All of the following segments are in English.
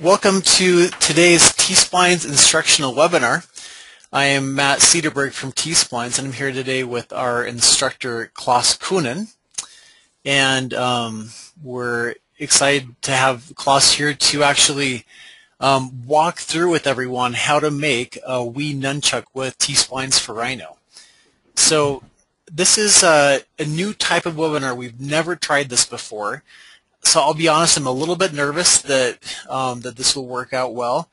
Welcome to today's T-Spline's instructional webinar. I am Matt Cederberg from T-Splines, and I'm here today with our instructor Klaus Kuhnen. And we're excited to have Klaus here to actually walk through with everyone how to make a Wii nunchuck with T-Splines for Rhino. So this is a new type of webinar. We've never tried this before. So I'll be honest, I'm a little bit nervous that that this will work out well.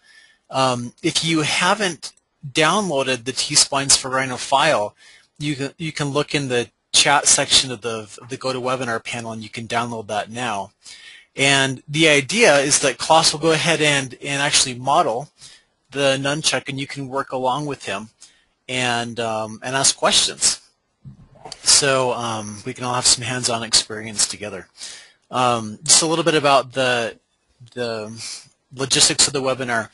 If you haven't downloaded the T-Splines for Rhino file, you can look in the chat section of the GoToWebinar panel, and you can download that now. And the idea is that Klaus will go ahead and actually model the nunchuck, and you can work along with him and ask questions. So we can all have some hands-on experience together. Just a little bit about the logistics of the webinar.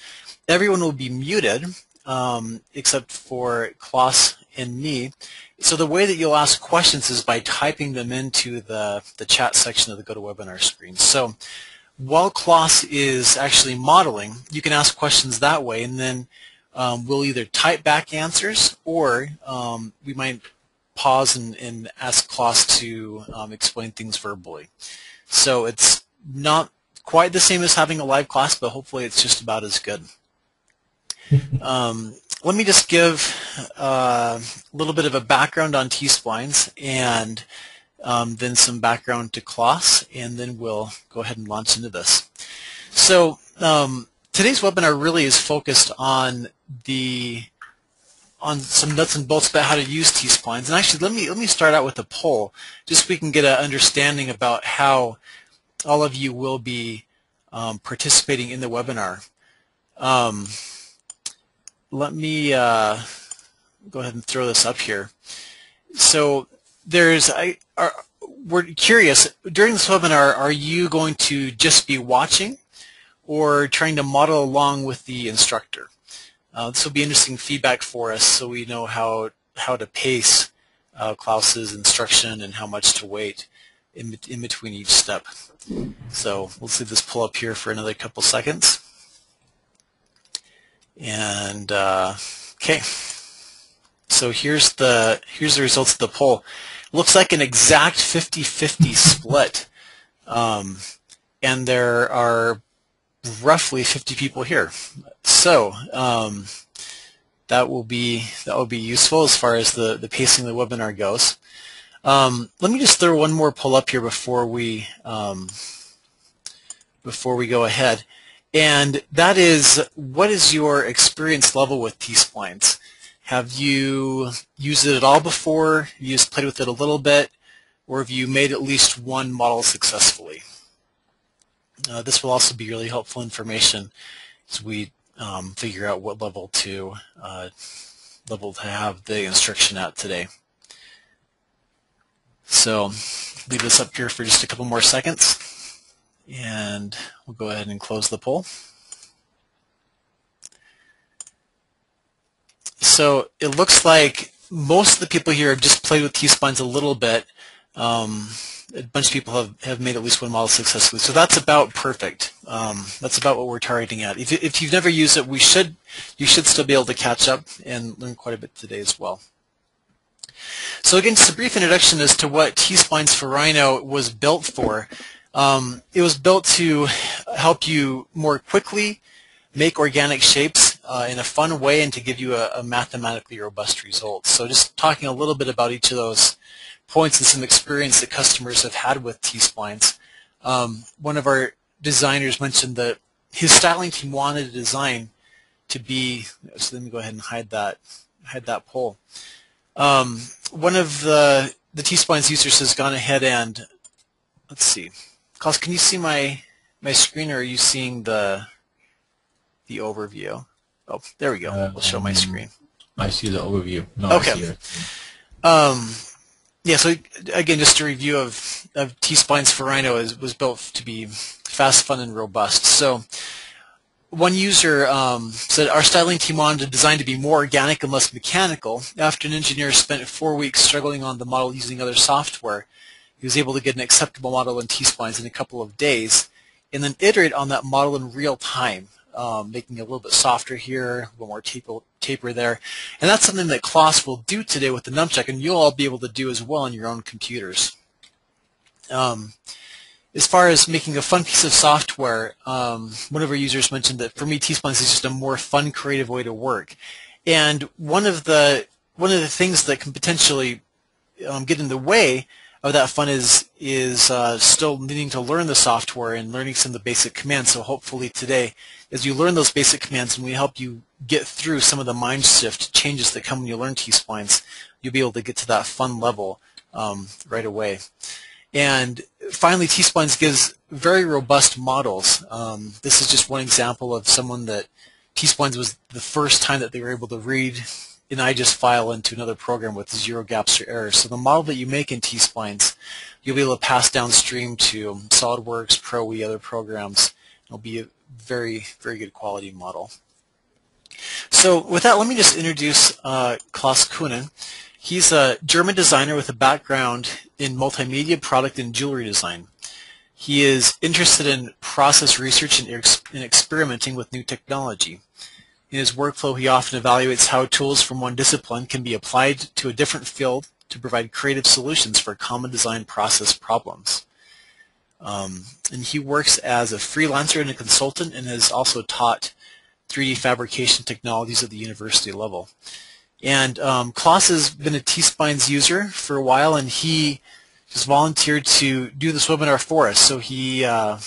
Everyone will be muted except for Klaus and me. So the way that you'll ask questions is by typing them into the chat section of the GoToWebinar screen. So while Klaus is actually modeling, you can ask questions that way, and then we'll either type back answers or we might pause and ask Klaus to explain things verbally. So it's not quite the same as having a live class, but hopefully it's just about as good. Let me just give a little bit of a background on T-Splines and then some background to Klaus, and then we'll go ahead and launch into this. So today's webinar really is focused on some nuts and bolts about how to use T-Splines. And actually, let me start out with a poll, just so we can get an understanding about how all of you will be participating in the webinar. Let me go ahead and throw this up here. So we're curious, during this webinar, are you going to just be watching or trying to model along with the instructor? This will be interesting feedback for us, so we know how to pace Klaus's instruction and how much to wait in between each step. So we'll see this pull up here for another couple seconds. And okay, so here's the results of the poll. Looks like an exact 50-50 split, and there are roughly 50 people here. So that will be useful as far as the pacing of the webinar goes. Let me just throw one more poll up here before we go ahead, and that is, what is your experience level with T-Splines? Have you used it at all before? Have you just played with it a little bit, or have you made at least one model successfully? This will also be really helpful information as we figure out what level to have the instruction at today. So leave this up here for just a couple more seconds, and we'll go ahead and close the poll. So it looks like most of the people here have just played with T-Splines a little bit. A bunch of people have made at least one model successfully, so that's about perfect. That's about what we're targeting at. If you've never used it, you should still be able to catch up and learn quite a bit today as well. So again, just a brief introduction as to what T-Splines for Rhino was built for. It was built to help you more quickly make organic shapes in a fun way and to give you a mathematically robust result. So just talking a little bit about each of those points and some experience that customers have had with T-Splines. One of our designers mentioned that his styling team wanted a design to be, so let me go ahead and hide that poll. One of the T-Splines users has gone ahead and, let's see, Klaus, can you see my screen, or are you seeing the overview? Oh, there we go. We'll show my screen. I see the overview. No, okay. I see it. Yeah, so again, just a review of T-Splines for Rhino was built to be fast, fun, and robust. So one user said, our styling team wanted the design to be more organic and less mechanical. After an engineer spent 4 weeks struggling on the model using other software, he was able to get an acceptable model in T-Splines in a couple of days. and then iterate on that model in real time, making it a little bit softer here, a little more taper there. And that's something that Klaus will do today with the nunchuck, and you'll all be able to do as well on your own computers. As far as making a fun piece of software, one of our users mentioned that for me, T-Spline is just a more fun, creative way to work. And one of the things that can potentially get in the way of that fun is still needing to learn the software and learning some of the basic commands. So hopefully today, as you learn those basic commands and we help you get through some of the mind shift changes that come when you learn T-Splines, you'll be able to get to that fun level right away. And finally, T-Splines gives very robust models. This is just one example of someone that T-Splines was the first time that they were able to read an IGES file into another program with zero gaps or errors. So the model that you make in T-Splines, you'll be able to pass downstream to SolidWorks, Pro-E, other programs. It'll be a very, very good quality model. So with that, let me just introduce Klaus Kuhnen. He's a German designer with a background in multimedia, product, and jewelry design. He is interested in process research and experimenting with new technology. In his workflow, he often evaluates how tools from one discipline can be applied to a different field to provide creative solutions for common design process problems. And he works as a freelancer and a consultant and has also taught 3D fabrication technologies at the university level. And Klaus has been a T-Splines user for a while, and he just volunteered to do this webinar for us. So he, let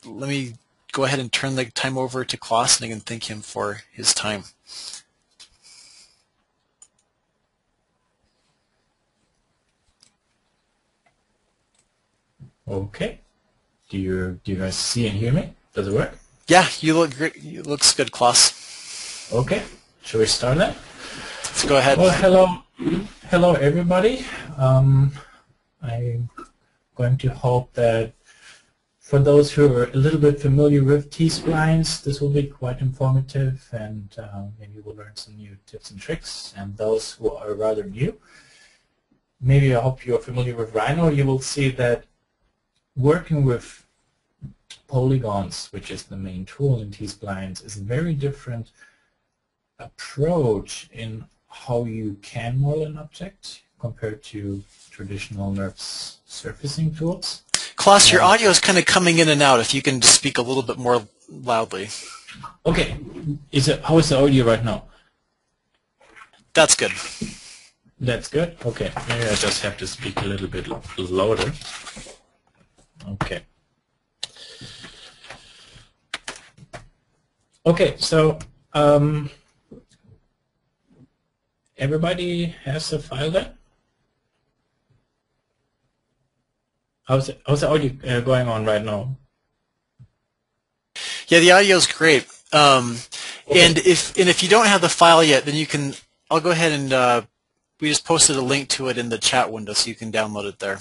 me go ahead and turn the time over to Klaus, and I can thank him for his time. Okay. Do you guys see and hear me? Does it work? Yeah, you look great. It looks good, Klaus. Okay. Shall we start then? Let's go ahead. Well, hello everybody. I'm going to hope that for those who are a little bit familiar with T-Splines, this will be quite informative, and maybe we'll learn some new tips and tricks. And those who are rather new, maybe I hope you're familiar with Rhino. You will see that working with polygons, which is the main tool in T-Splines, is a very different approach in how you can model an object compared to traditional NURBS surfacing tools. Klaus, your audio is kind of coming in and out. If you can just speak a little bit more loudly. Okay. How is the audio right now? That's good. That's good? Okay. Maybe I just have to speak a little bit louder. Okay. Okay, so everybody has a file there? How's the audio going on right now? Yeah, the audio is great. Okay. And if you don't have the file yet, then you can. I'll go ahead and we just posted a link to it in the chat window, so you can download it there.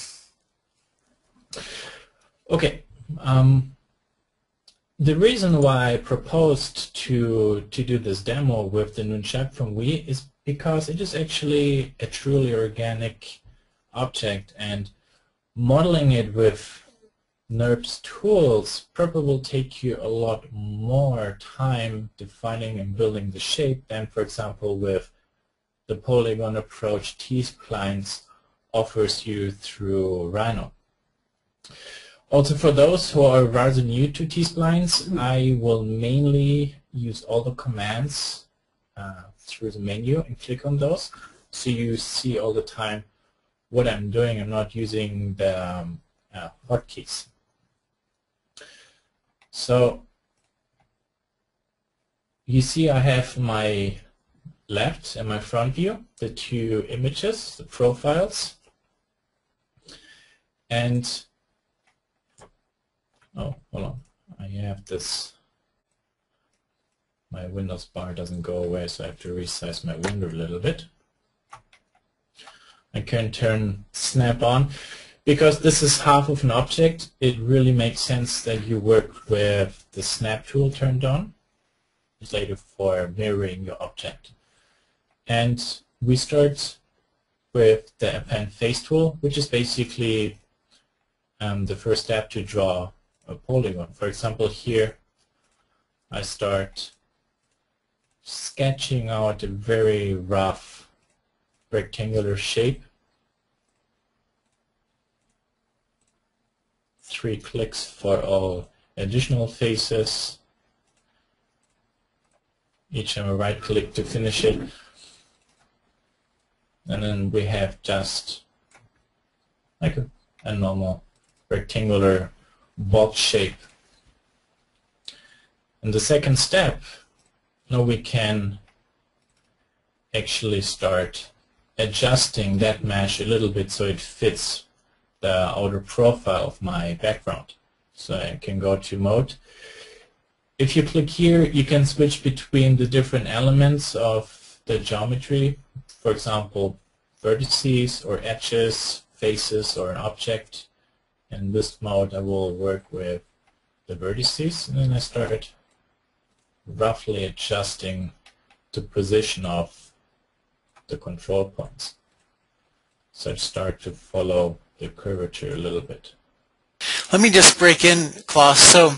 Okay. The reason why I proposed to do this demo with the nunchuck from Wii is because it is actually a truly organic object, and modeling it with NURBS tools probably will take you a lot more time defining and building the shape than, for example, with the polygon approach T-Splines offers you through Rhino. Also, for those who are rather new to T-Splines, I will mainly use all the commands through the menu and click on those, so you see all the time what I'm doing. I'm not using the hotkeys. So you see I have my left and my front view, the two images, the profiles, and oh, hold on, I have this, my Windows bar doesn't go away, so I have to resize my window a little bit. I can turn snap on. Because this is half of an object, it really makes sense that you work with the snap tool turned on later for mirroring your object. And we start with the append face tool, which is basically the first step to draw a polygon. For example, here I start sketching out a very rough rectangular shape. 3 clicks for all additional faces. Each time I right click to finish it. And then we have just like a normal rectangular box shape. In the second step, now we can actually start adjusting that mesh a little bit so it fits the outer profile of my background. So I can go to mode. If you click here, you can switch between the different elements of the geometry. For example, vertices or edges, faces, or an object. In this mode, I will work with the vertices, and then I start roughly adjusting the position of the control points. So I start to follow the curvature a little bit. Let me just break in, Klaus. So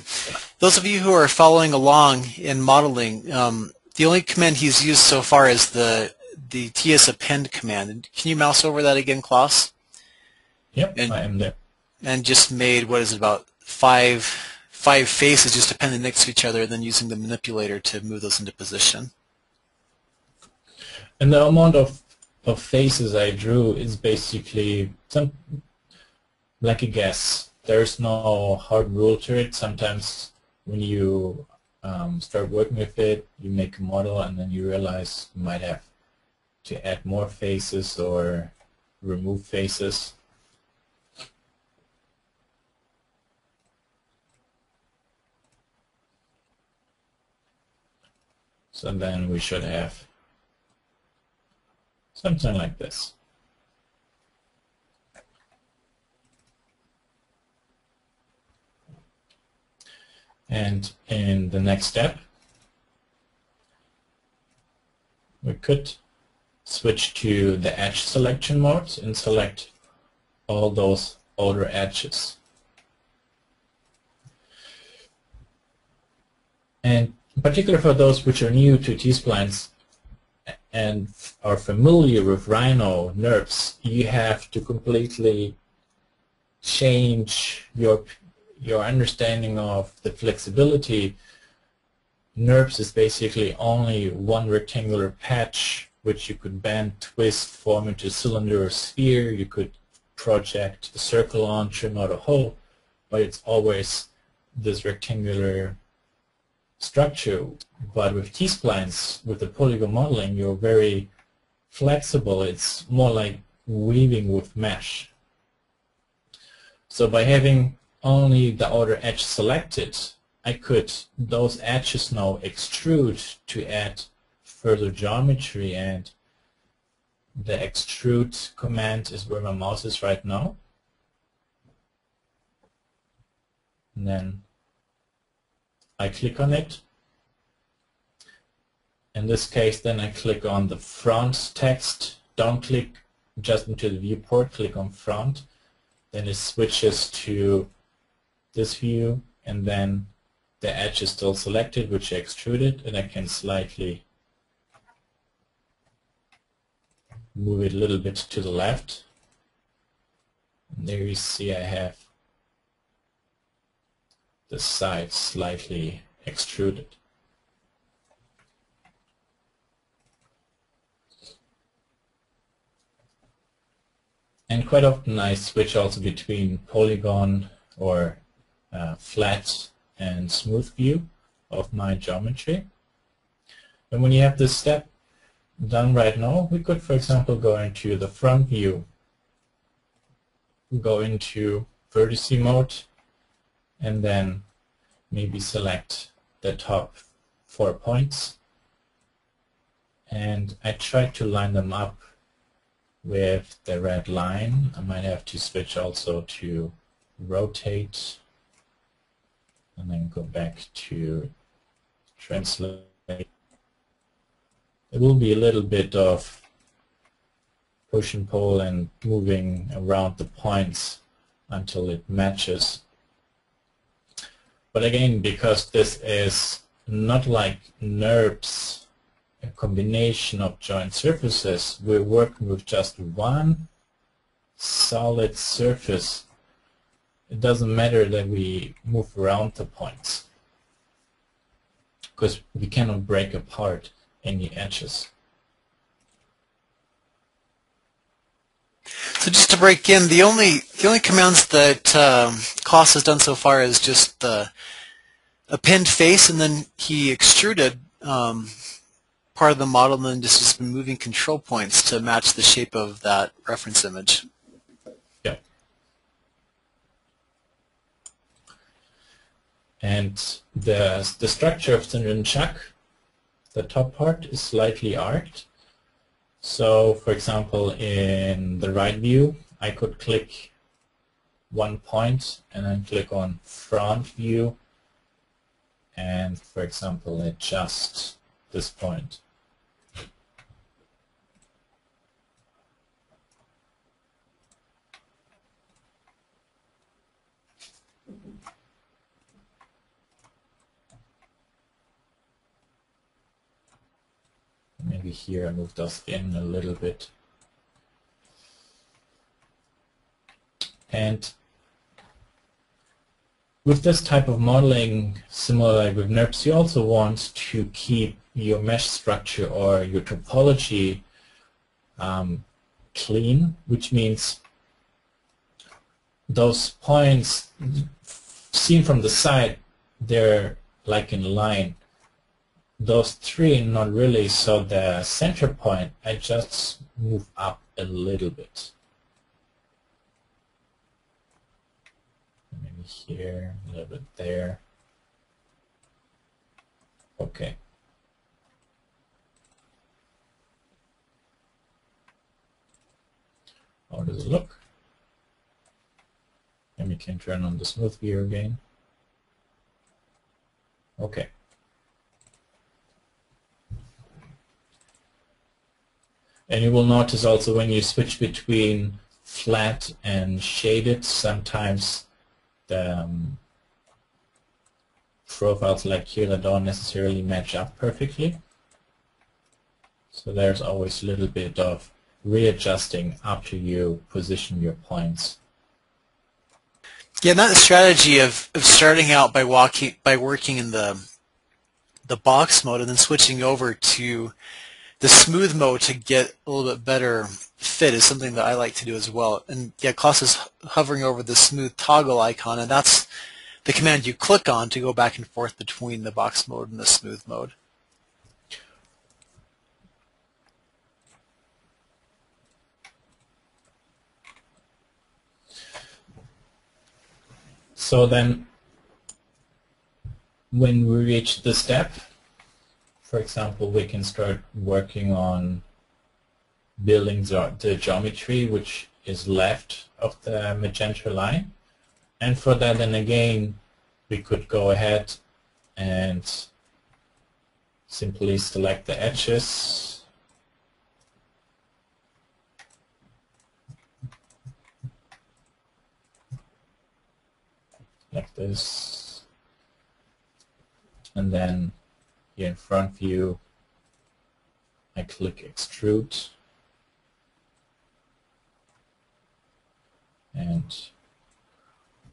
those of you who are following along in modeling, the only command he's used so far is the TSappend command. Can you mouse over that again, Klaus? Yep, I am there. And just made, what is it, about five faces just appended next to each other, and then using the manipulator to move those into position. And the amount of faces I drew is basically like a guess. There's no hard rule to it. Sometimes when you start working with it, you make a model and then you realize you might have to add more faces or remove faces. So then we should have something like this. And in the next step, we could switch to the edge selection mode and select all those outer edges. And in particular for those which are new to T-Splines and are familiar with Rhino NURBS, you have to completely change your understanding of the flexibility. NURBS is basically only one rectangular patch which you could bend, twist, form into a cylinder or sphere. You could project a circle on, trim out a hole, but it's always this rectangular structure. But with T-Splines, with the polygon modeling, you're very flexible. It's more like weaving with mesh. So by having only the outer edge selected, I could those edges now extrude to add further geometry, and the extrude command is where my mouse is right now. And then I click on it. In this case, then I click on the front text. Don't click just into the viewport, click on front. Then it switches to this view, and then the edge is still selected, which I extruded, and I can slightly move it a little bit to the left. And there you see I have the side slightly extruded. And quite often I switch also between polygon or flat and smooth view of my geometry. And when you have this step done right now, we could, for example, go into the front view, go into vertice mode, and then maybe select the top 4 points. And I try to line them up with the red line. I might have to switch also to rotate, and then go back to translate. There will be a little bit of push and pull and moving around the points until it matches. But again, because this is not like NURBS, a combination of joint surfaces, we're working with just one solid surface. It doesn't matter that we move around the points, because we cannot break apart any edges. So just to break in, the only commands that Klaus has done so far is just a pinned face, and then he extruded part of the model, and then just has been moving control points to match the shape of that reference image. Yeah. And the structure of the nunchuck, the top part is slightly arced. So, for example, in the right view, I could click one point and then click on front view and, for example, adjust this point. Maybe here I move those in a little bit. And with this type of modeling, similar like with NURBS, you also want to keep your mesh structure or your topology clean, which means those points seen from the side, they're like in line. Those three, not really, so the center point, I just move up a little bit. Maybe here, a little bit there. Okay. How does it look? And we can turn on the smooth view again. Okay. And you will notice also when you switch between flat and shaded, sometimes the profiles like here that don't necessarily match up perfectly. So there's always a little bit of readjusting after you position your points. Yeah, that strategy of starting out by working in the box mode and then switching over to the smooth mode to get a little bit better fit is something that I like to do as well. And yeah, Klaus is hovering over the smooth toggle icon, and that's the command you click on to go back and forth between the box mode and the smooth mode. So then when we reach this step, for example, we can start working on building the geometry which is left of the magenta line. And for that, then again, we could go ahead and simply select the edges. Like this. And then here in front view, I click extrude and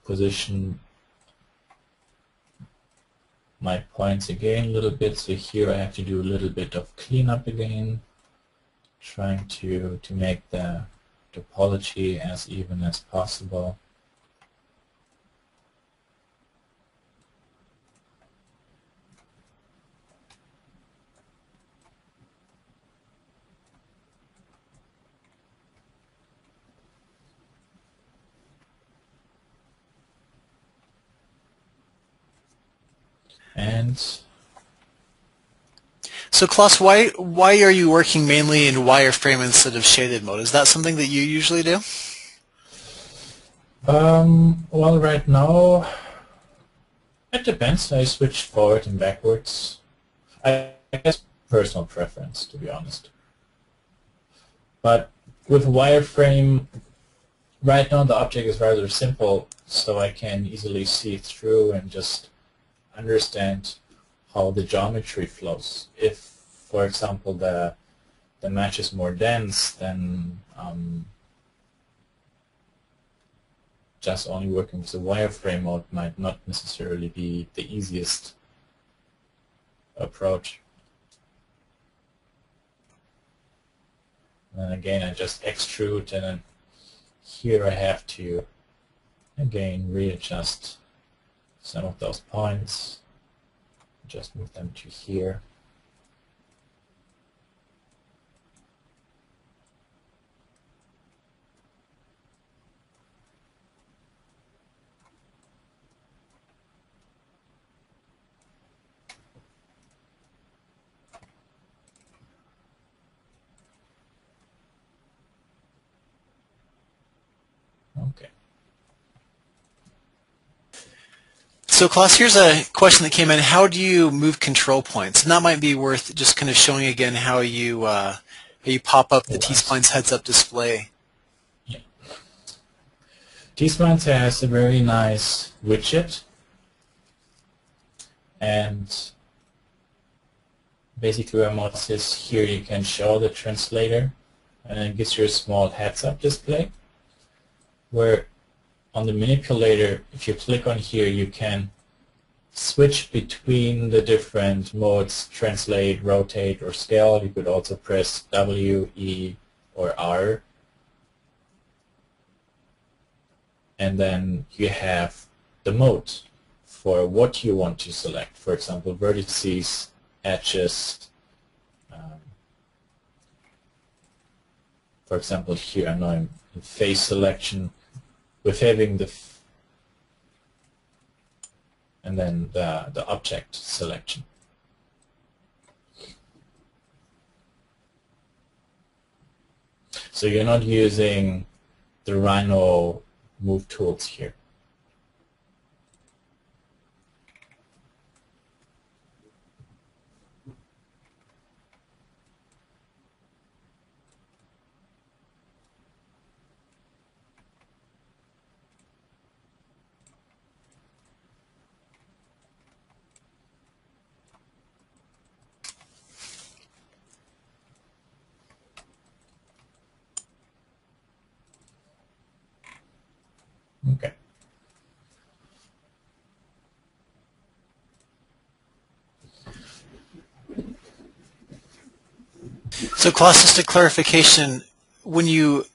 position my points again a little bit. So here I have to do a little bit of cleanup again, trying to make the topology as even as possible. And so Klaus, why are you working mainly in wireframe instead of shaded mode? Is that something that you usually do? Well, right now it depends. I switch forward and backwards. I guess personal preference, to be honest. But with wireframe, right now the object is rather simple, so I can easily see through and just understand how the geometry flows. If, for example, the mesh is more dense, then just only working with the wireframe mode might not necessarily be the easiest approach. And again, I just extrude, and then here I have to again readjust some of those points. Just move them to here. Okay. So Klaus, here's a question that came in. How do you move control points? And that might be worth just kind of showing again how you pop up the T-Spline's heads-up display. Yeah. T-Spline has a very nice widget, and basically what mod says here, you can show the translator, and it gives you a small heads-up display, where on the manipulator, if you click on here, you can switch between the different modes: translate, rotate, or scale. You could also press W, E, or R. And then you have the mode for what you want to select. For example, vertices, edges. For example, here I'm now in face selection, with having the and then the object selection. So you're not using the Rhino move tools here. Okay. So Klaus, just a clarification, when you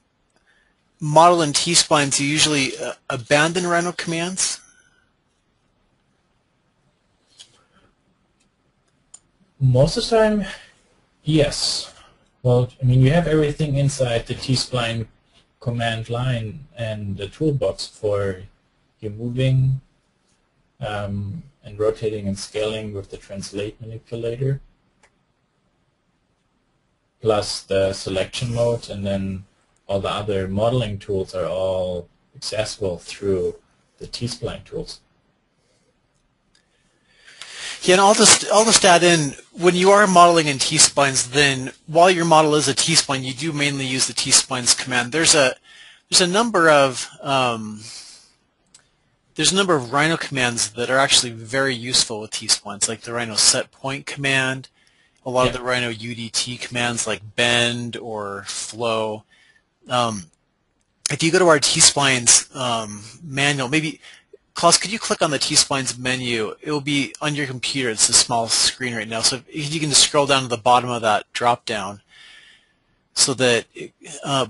model in T-Splines, you usually abandon Rhino commands? Most of the time, yes. Well, I mean, you have everything inside the T-Spline command line and the toolbox for your moving and rotating and scaling with the translate manipulator, plus the selection mode, and then all the other modeling tools are all accessible through the T-Spline tools. Yeah, and I'll just add in, when you are modeling in T-Splines, then while your model is a T-Spline, you do mainly use the T-Splines command. There's a number of Rhino commands that are actually very useful with T-Splines, like the Rhino set point command, a lot of the Rhino UDT commands like bend or flow. If you go to our T-Splines manual, maybe Klaus, could you click on the T-Splines menu? It will be on your computer. It's a small screen right now. So if you can just scroll down to the bottom of that drop-down so that it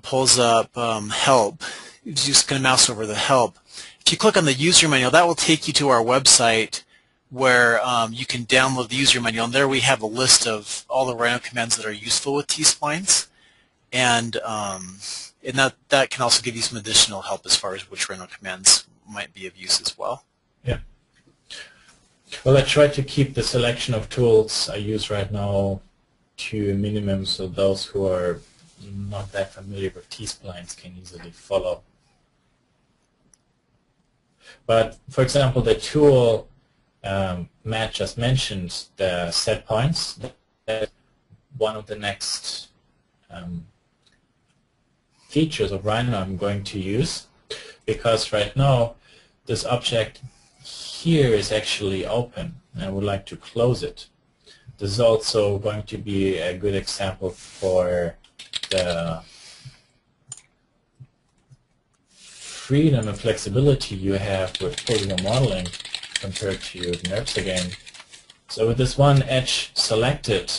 pulls up help. You're just going to mouse over the help. If you click on the user manual, that will take you to our website where you can download the user manual. And there we have a list of all the Rhino commands that are useful with T-Splines. And that can also give you some additional help as far as which Rhino commands might be of use as well. Yeah. Well, I try to keep the selection of tools I use right now to a minimum, so those who are not that familiar with T-Splines can easily follow. But for example, the tool Matt just mentioned, the set points, that's one of the next features of Rhino I'm going to use, because right now this object here is actually open and I would like to close it. This is also going to be a good example for the freedom and flexibility you have with polygon modeling compared to NURBS again. So with this one edge selected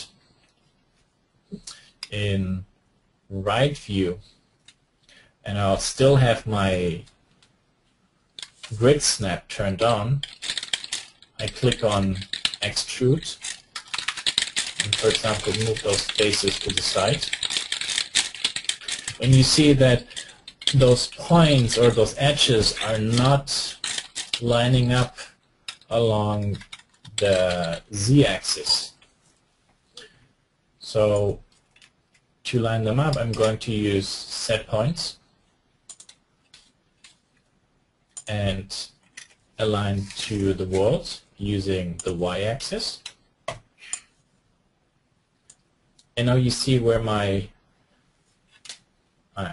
in right view, and I'll still have my grid snap turned on, I click on extrude and, for example, move those faces to the side. And you see that those points or those edges are not lining up along the z-axis. So to line them up, I'm going to use set points and align to the world using the y-axis. And now you see where my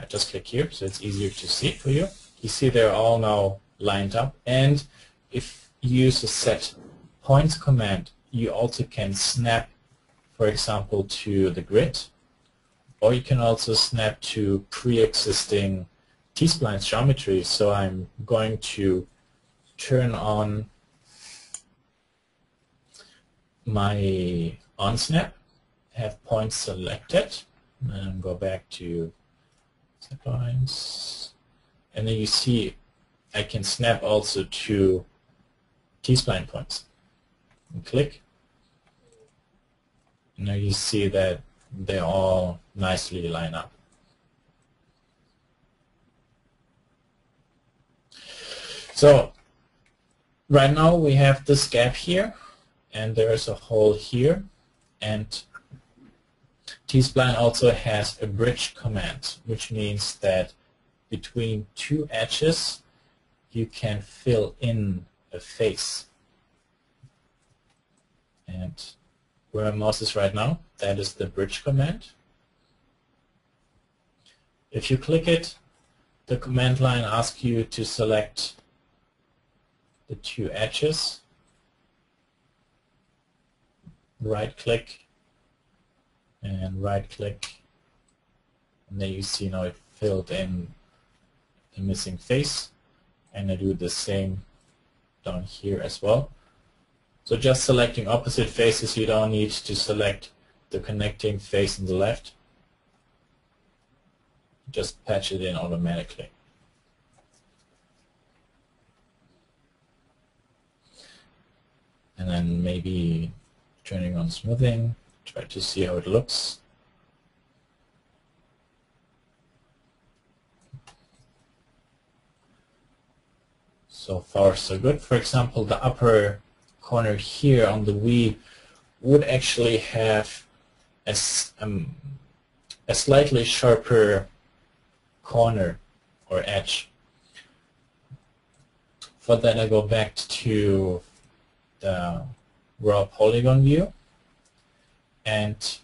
just click here so it's easier to see for you. You see they're all now lined up, and if you use the set points command, you also can snap, for example, to the grid, or you can also snap to pre-existing T-Spline geometry. So I'm going to turn on my on-snap, have points selected, and go back to set points, and then you see I can snap also to T-Spline points. And click, and now you see that they all nicely line up. So right now we have this gap here, and there is a hole here, and T-Spline also has a bridge command, which means that between two edges you can fill in a face. And where my mouse is right now, that is the bridge command. If you click it, the command line asks you to select the two edges, right-click, and right-click, and then you see now it filled in the missing face, and I do the same down here as well. So just selecting opposite faces, you don't need to select the connecting face on the left. Just patch it in automatically. And then maybe turning on smoothing, try to see how it looks. So far so good. For example, the upper corner here on the Wii would actually have a slightly sharper corner or edge. For that I go back to the raw polygon view, and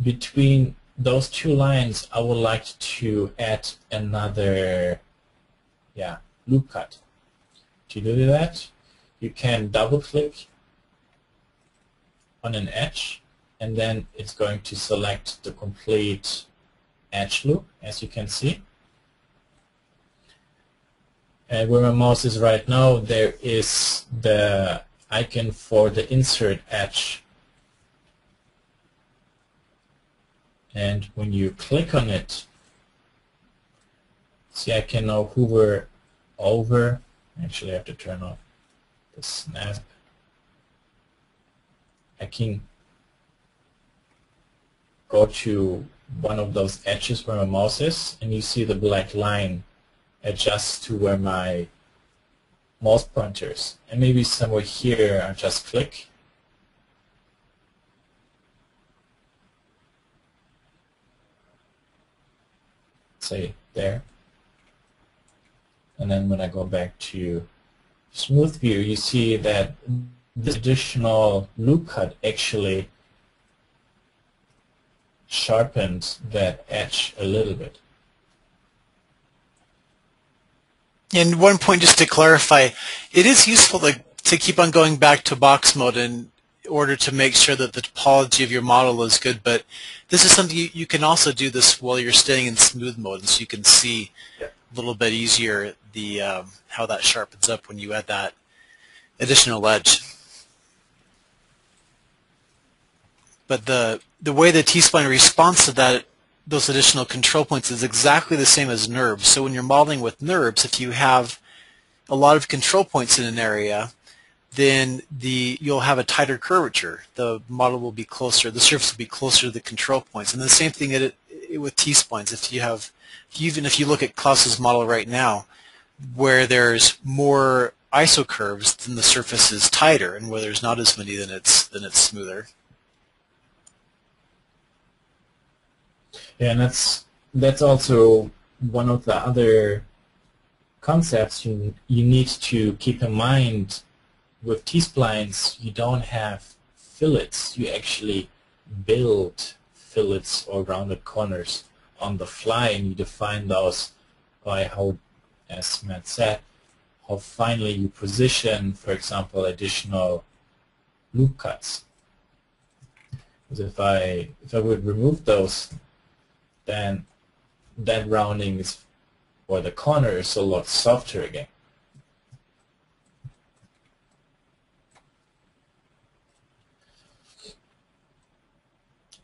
between those two lines I would like to add another loop cut. To do that, you can double click on an edge, and then it's going to select the complete edge loop, as you can see. And where my mouse is right now, there is the icon for the insert edge. And when you click on it, see, I can now hover over. Actually, I have to turn off the snap. I can go to one of those edges where my mouse is, and you see the black line adjust to where my mouse pointer is. And maybe somewhere here I just click. Say there. And then when I go back to smooth view, you see that this additional loop cut actually sharpened that edge a little bit. And one point just to clarify, it is useful to keep on going back to box mode in order to make sure that the topology of your model is good, but this is something you can also do this while you're staying in smooth mode, and so you can see a little bit easier the how that sharpens up when you add that additional edge. But the way the T-Spline responds to those additional control points is exactly the same as NURBS. So when you're modeling with NURBS, if you have a lot of control points in an area, then you'll have a tighter curvature. The model will be closer, the surface will be closer to the control points. And the same thing with T-splines. Even if you look at Klaus's model right now, where there's more isocurves, then the surface is tighter, and where there's not as many, then it's smoother. Yeah, and that's also one of the other concepts you need to keep in mind. With T-splines, you don't have fillets. You actually build fillets or rounded corners on the fly, and you define those by how, as Matt said, how finely you position, for example, additional loop cuts. Because if I would remove those, then that rounding or the corner is a lot softer again.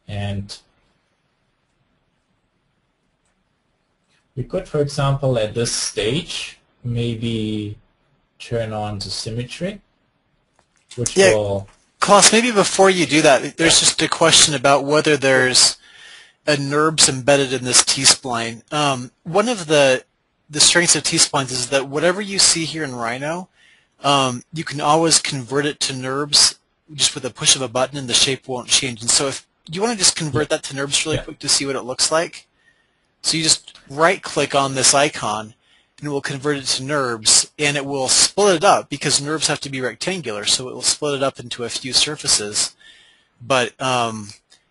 And we could, for example, at this stage, maybe turn on to symmetry, which will... Klaus, maybe before you do that, there's just a question about whether there's a NURBS embedded in this T-spline. One of the strengths of T-splines is that whatever you see here in Rhino, you can always convert it to NURBS just with a push of a button, and the shape won't change. And so if you want to just convert that to NURBS really quick to see what it looks like, so you just right-click on this icon, and it will convert it to NURBS, and it will split it up, because NURBS have to be rectangular, so it will split it up into a few surfaces. But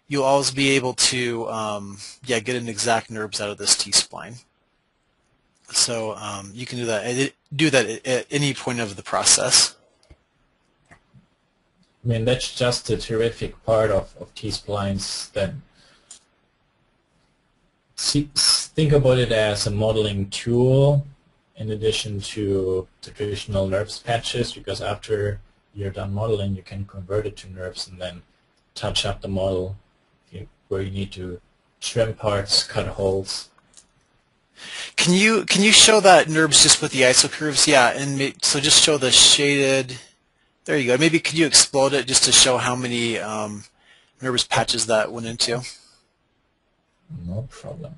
you'll always be able to get an exact NURBS out of this T-spline. So you can do that at any point of the process. I mean, that's just a terrific part of T-splines. That think about it as a modeling tool in addition to traditional NURBS patches, because after you're done modeling, you can convert it to NURBS and then touch up the model where you need to trim parts, cut holes. Can you show that NURBS just with the isocurves? Yeah, and so just show the shaded. There you go. Maybe could you explode it just to show how many NURBS patches that went into? No problem.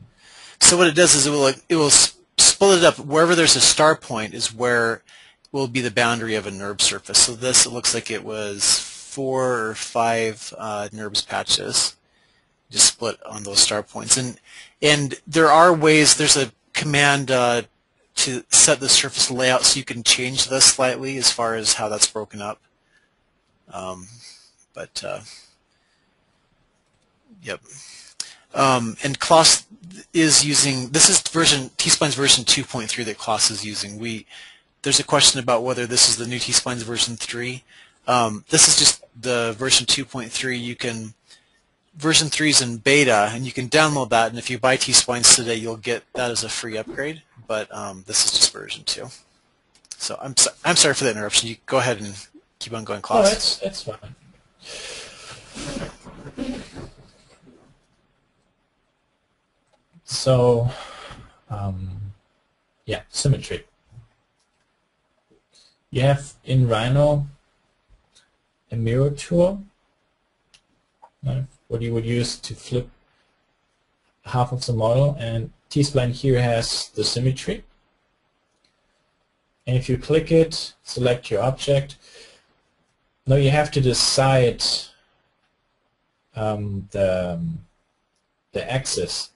So what it does is it will split it up. Wherever there's a star point is where will be the boundary of a NURBS surface. So this, it looks like it was 4 or 5 NURBS patches just split on those star points. And there are ways, there's a command to set the surface layout so you can change this slightly as far as how that's broken up. Yep. And Klaus is using, this is T-Spline's version 2.3 that Klaus is using. There's a question about whether this is the new T-Spline's version 3. This is just the version 2.3. Version 3 is in beta, and you can download that, and if you buy T-Splines today, you'll get that as a free upgrade, but this is just version 2. So I'm sorry for the interruption. You go ahead and keep on going, Klaus. Oh, it's fine. So, yeah, symmetry. You have in Rhino a mirror tool, what you would use to flip half of the model, and T-Spline here has the symmetry. And if you click it, select your object. Now you have to decide the axis.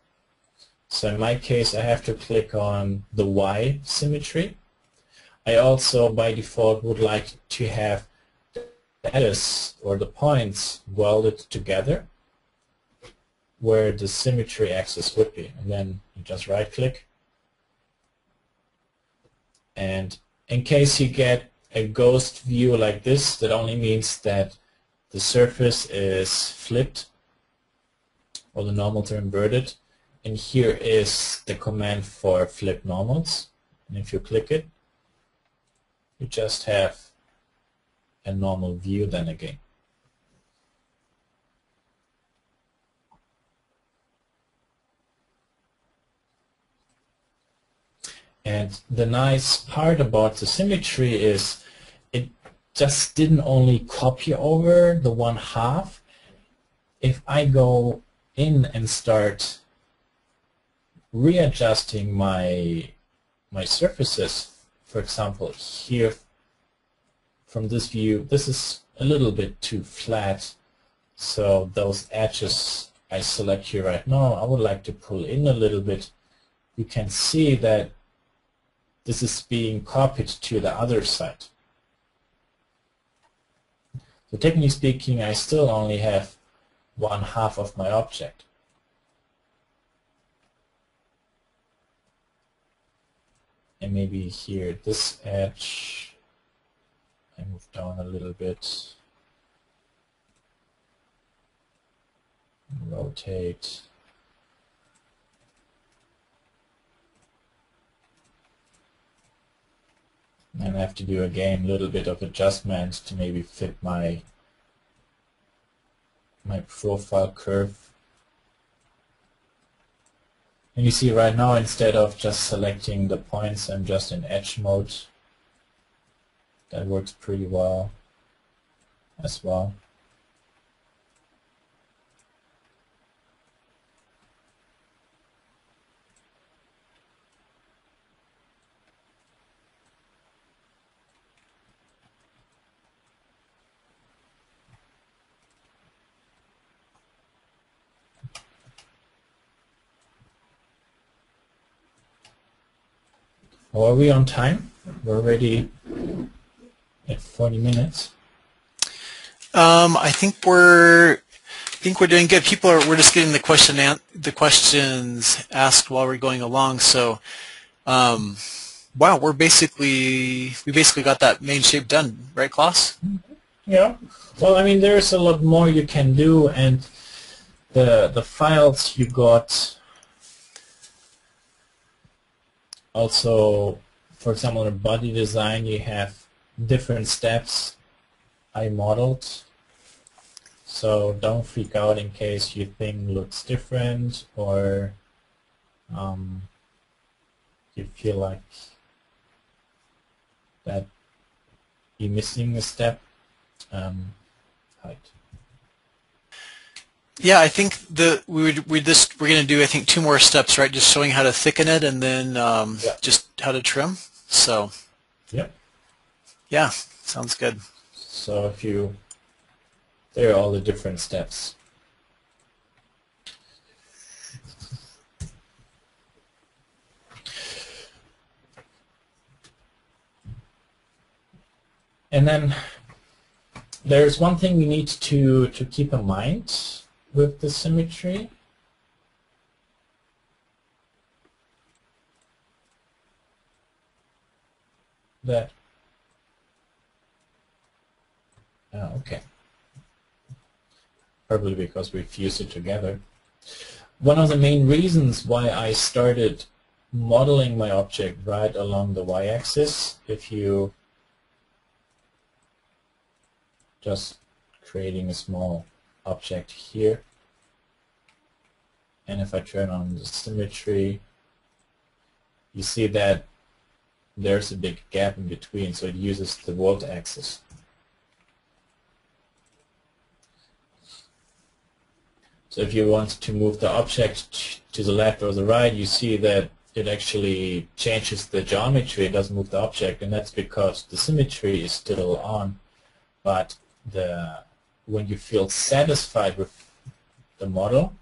So in my case, I have to click on the Y symmetry. I also, by default, would like to have the edges or the points welded together. where the symmetry axis would be. And then you just right click. And in case you get a ghost view like this, that only means that the surface is flipped, or the normals are inverted. And here is the command for flip normals. And if you click it, you just have a normal view then again. And the nice part about the symmetry is it just didn't only copy over the 1/2. If I go in and start readjusting my surfaces, for example, here from this view, this is a little bit too flat, so those edges I select here right now, I would like to pull in a little bit. You can see that this is being copied to the other side. So technically speaking, I still only have 1/2 of my object. And maybe here, this edge, I move down a little bit, rotate. And I have to do again a little bit of adjustment to maybe fit my profile curve. And you see right now, instead of just selecting the points, I'm just in edge mode. That works pretty well as well. Are we on time? We're already at 40 minutes. I think we're doing good. We're just getting the questions asked while we're going along. So, wow, we basically got that main shape done, right, Klaus? Yeah. Well, I mean, there's a lot more you can do, and the files you got. Also, for example, in body design, you have different steps I modeled. So don't freak out in case your thing looks different, or you feel like that you're missing a step. Height. Yeah, I think we're going to do, I think, 2 more steps, right? Just showing how to thicken it, and then just how to trim. So, yep. Yeah, sounds good. So there are all the different steps. And then there's one thing we need to keep in mind with the symmetry. That okay. Probably because we fused it together. One of the main reasons why I started modeling my object right along the y-axis, if you just creating a small object here, and if I turn on the symmetry, you see that there's a big gap in between, so it uses the volt axis. So if you want to move the object to the left or the right, you see that it actually changes the geometry. It doesn't move the object, and that's because the symmetry is still on. But when you feel satisfied with the model,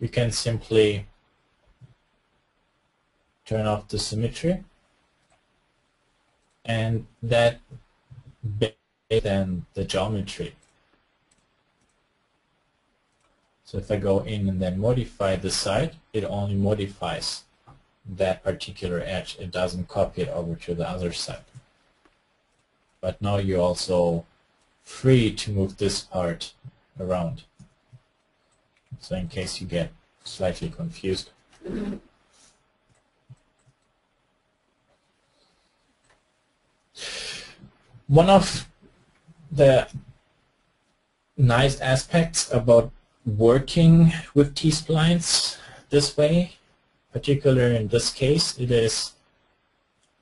you can simply turn off the symmetry, and that then the geometry. So if I go in and then modify the side, it only modifies that particular edge. It doesn't copy it over to the other side. But now you're also free to move this part around. So in case you get slightly confused. One of the nice aspects about working with T-splines this way, particularly in this case, it is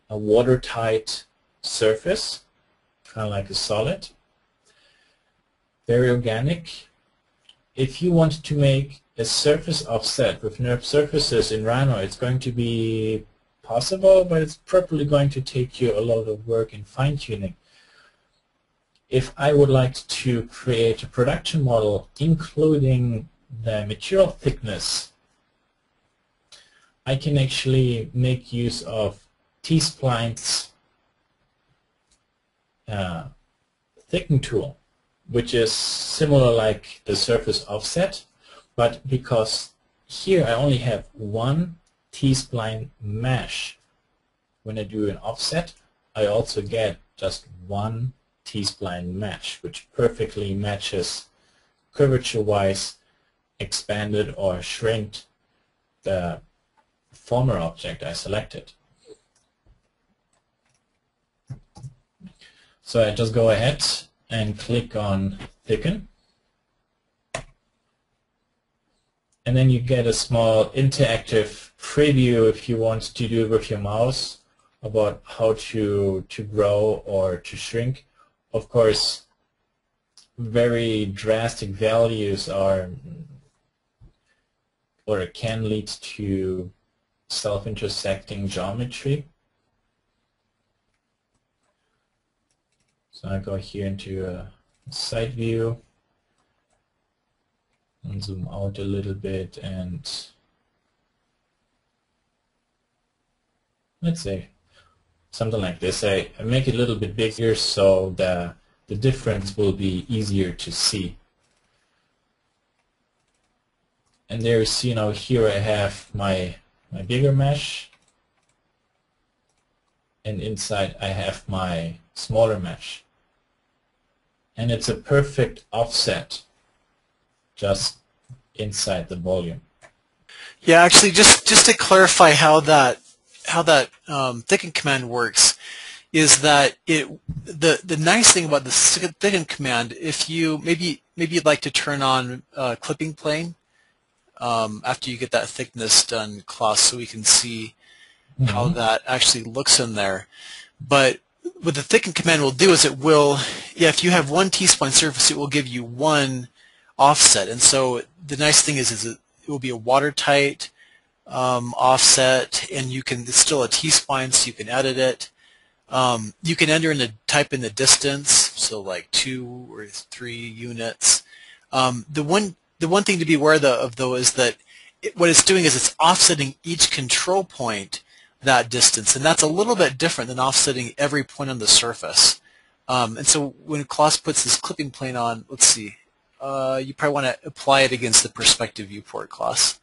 a watertight surface, kind of like a solid, very organic. If you want to make a surface offset with NURB surfaces in Rhino, it's going to be possible, but it's probably going to take you a lot of work in fine-tuning. If I would like to create a production model including the material thickness, I can actually make use of T-Spline's thicken tool, which is similar like the surface offset, but because here I only have one T-Spline mesh, when I do an offset, I also get just one T-Spline mesh, which perfectly matches curvature-wise expanded or shrinked the former object I selected. So I just go ahead and click on thicken, and then you get a small interactive preview if you want to do it with your mouse about how to grow or to shrink. Of course, very drastic values are or can lead to self-intersecting geometry. So I go here into a side view and zoom out a little bit, and let's say something like this. I make it a little bit bigger so the difference will be easier to see. And there you see now here I have my bigger mesh, and inside I have my smaller mesh. And it's a perfect offset just inside the volume. Yeah, actually, just to clarify how that thicken command works is that the nice thing about the thicken command, if you maybe you'd like to turn on clipping plane after you get that thickness done, Klaus, so we can see how that actually looks in there. But what the thicken command will do is it will, if you have one T-spline surface, it will give you one offset. And so the nice thing is it will be a watertight offset, and it's still a T-spline, so you can edit it. You can type in the distance, so like 2 or 3 units. The one thing to be aware of though is that what it's doing is it's offsetting each control point that distance, and that's a little bit different than offsetting every point on the surface. And so when Klaus puts this clipping plane on, let's see, you probably want to apply it against the perspective viewport, Klaus.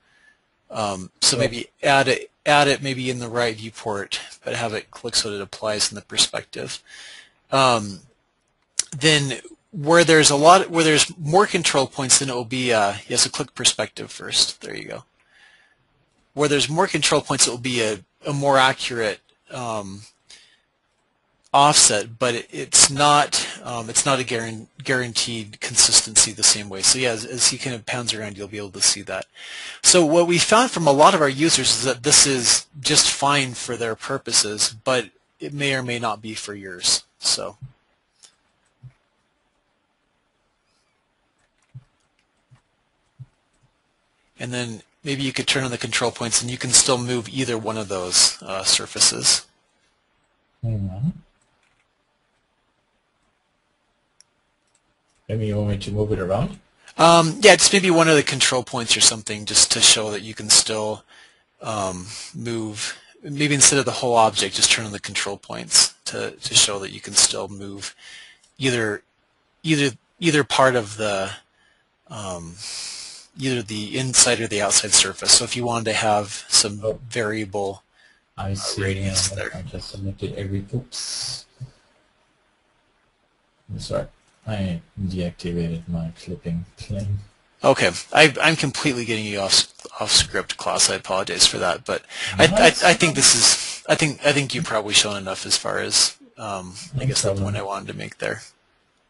So maybe add it maybe in the right viewport, but have it click so that it applies in the perspective. Then where there's more control points, then it will be so click perspective first. There you go. Where there's more control points, it will be a more accurate offset, but it's not a guaranteed consistency the same way. So yeah, as he kind of pounds around, you'll be able to see that. So what we found from a lot of our users is that this is just fine for their purposes, but it may or may not be for yours. So. And then maybe you could turn on the control points and you can still move either one of those surfaces. Maybe you want me to move it around? Yeah, just maybe one of the control points or something, just to show that you can still move. Maybe instead of the whole object, just turn on the control points to show that you can still move either part of the either the inside or the outside surface. So if you wanted to have some Oh, variable I see. radius there. I just selected every. Oops. Sorry, I deactivated my clipping thing. Okay, I'm completely getting you off script, Klaus. I apologize for that, but Nice. I think this is I think you've probably shown enough as far as I No guess the point problem. I wanted to make there.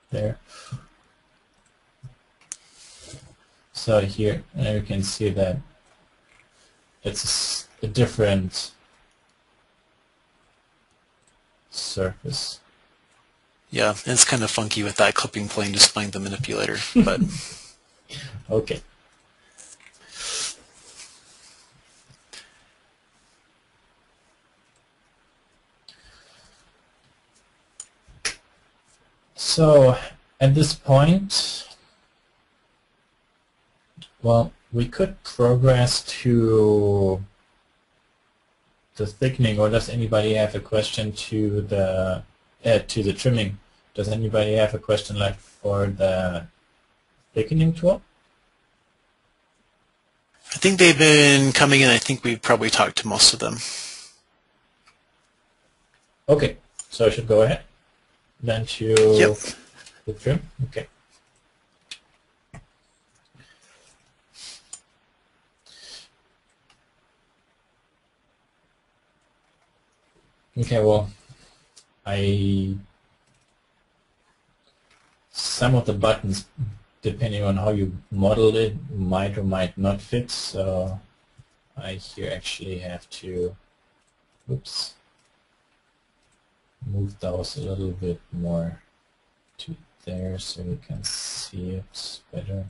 There. So here you can see that it's a different surface. Yeah, and it's kind of funky with that clipping plane displaying the manipulator, but Okay. So at this point, well, we could progress to the thickening, or does anybody have a question to the trimming? Does anybody have a question like for the thickening tool? I think they've been coming in. I think we've probably talked to most of them. Okay, so I should go ahead then to Yep. the trim. Okay. Okay, well, some of the buttons, depending on how you model it, might or might not fit, so I here actually have to, oops, move those a little bit more to there so you can see it better.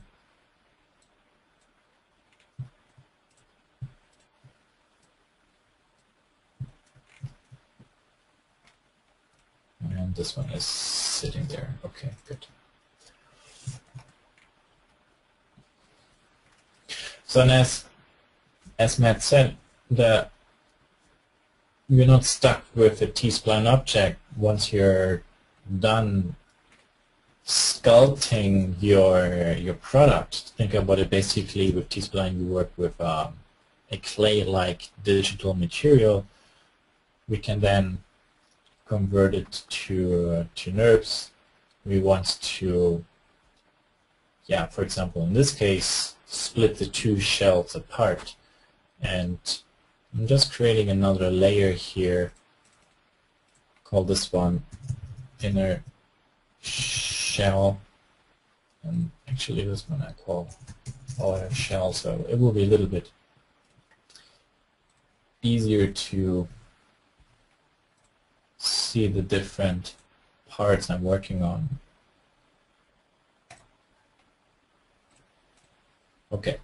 And this one is sitting there. Okay, good. So as Matt said, you're not stuck with a T-Spline object once you're done sculpting your product. Think about it basically with T-Spline you work with a clay-like digital material. We can then convert it to NURBS. We want to, yeah, for example, in this case, split the two shells apart. And I'm just creating another layer here. Call this one inner shell. And actually this one I call outer shell, so it will be a little bit easier to see the different parts I'm working on. Okay.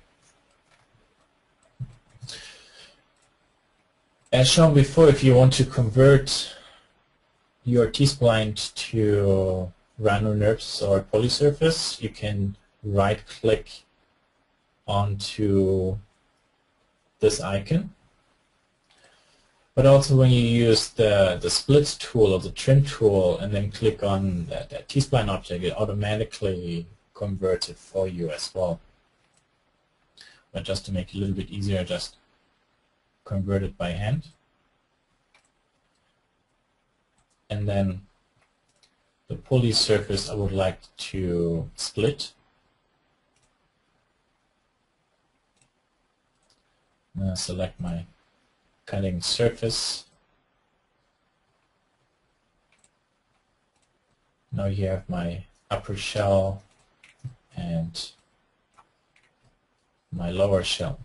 As shown before, if you want to convert your T-Spline to Rhino NURBS or polysurface, you can right-click onto this icon. But also when you use the split tool or the trim tool and then click on that T-Spline object, it automatically converts it for you as well. But just to make it a little bit easier, just convert it by hand. And then the poly surface I would like to split. Select my cutting surface. Now you have my upper shell and my lower shell.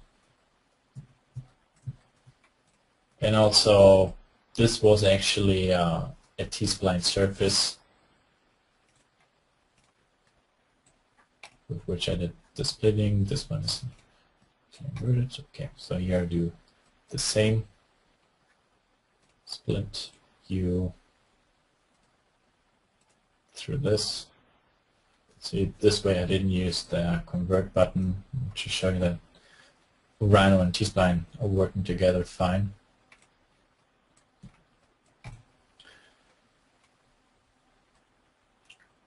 And also this was actually a T-Spline surface with which I did the splitting. This one is converted. Okay, so here I do the same. Split you through this. See, this way I didn't use the convert button to show you that Rhino and T-Spline are working together fine.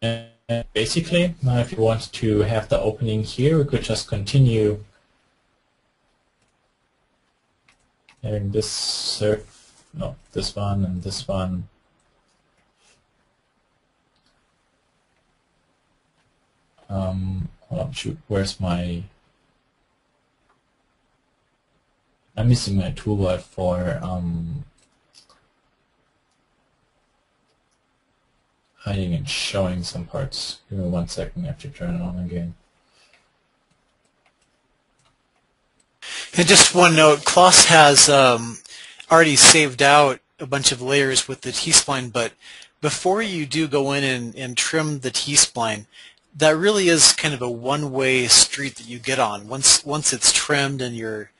And And basically, now if you want to have the opening here, we could just continue having this this one and this one. Oh shoot, where's my... I'm missing my toolbar for hiding and showing some parts. Give me 1 second, I have to turn it on again. And just one note, Klaus has already saved out a bunch of layers with the T-Spline, but before you do go in and trim the T-Spline, that really is kind of a one-way street that you get on. Once it's trimmed and you're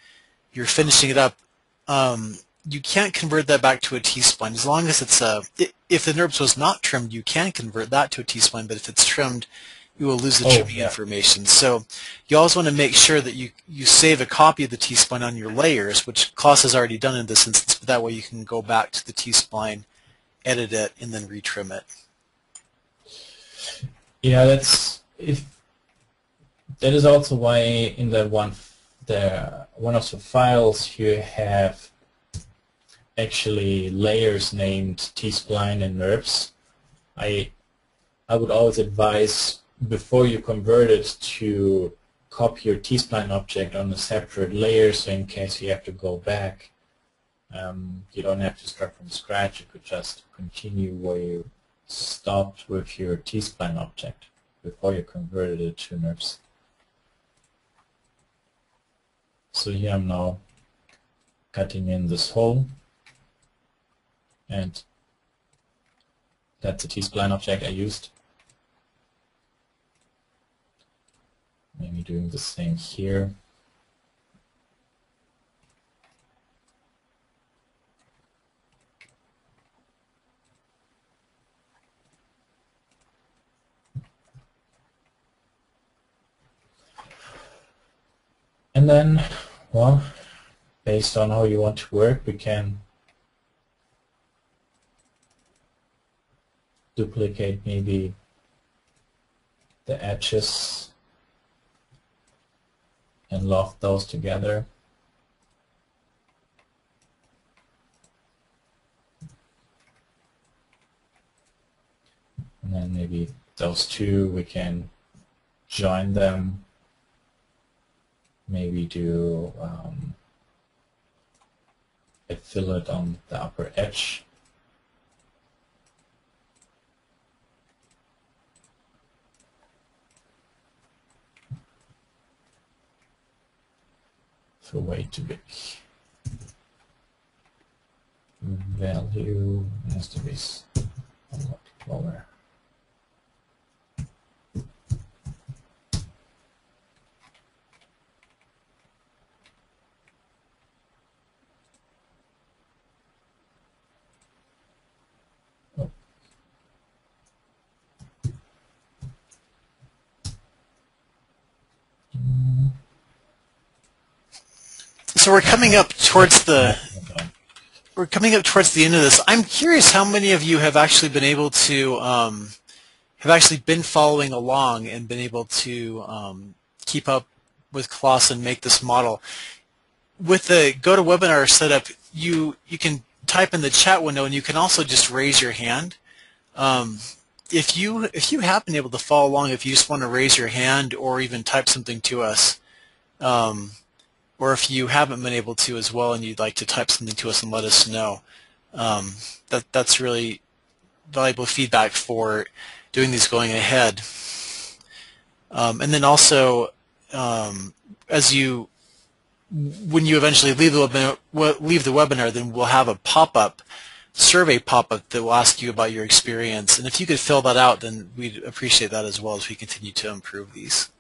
finishing it up, you can't convert that back to a T-Spline. As long as it's if the NURBS was not trimmed, you can convert that to a T-Spline, but if it's trimmed, you will lose the trimming information. So you always want to make sure that you save a copy of the T-Spline on your layers, which Klaus has already done in this instance, but that way you can go back to the T-Spline, edit it, and then retrim it. Yeah, that is also why in one of the files you have actually layers named T-Spline and NURBS. I would always advise, before you convert it, to copy your T-Spline object on a separate layer, so in case you have to go back, you don't have to start from scratch. You could just continue where you stopped with your T-Spline object before you converted it to NURBS. So here I'm now cutting in this hole, and that's the T-Spline object I used. Maybe doing the same here. And then, well, based on how you want to work, we can duplicate maybe the edges and loft those together. And then maybe those two, we can join them. Maybe do a fillet on the upper edge. So way too big. Value has to be a lot lower. So we're coming up towards the end of this. I'm curious how many of you have actually been able to been following along and been able to keep up with Klaus and make this model. With the GoToWebinar setup, you can type in the chat window, and you can also just raise your hand. If you have been able to follow along, if you just want to raise your hand or even type something to us, or if you haven't been able to as well and you'd like to type something to us and let us know, that's really valuable feedback for doing these going ahead. And then also, when you eventually leave the webinar, then we'll have a pop-up, survey pop-up that will ask you about your experience. And if you could fill that out, then we'd appreciate that as well as we continue to improve these.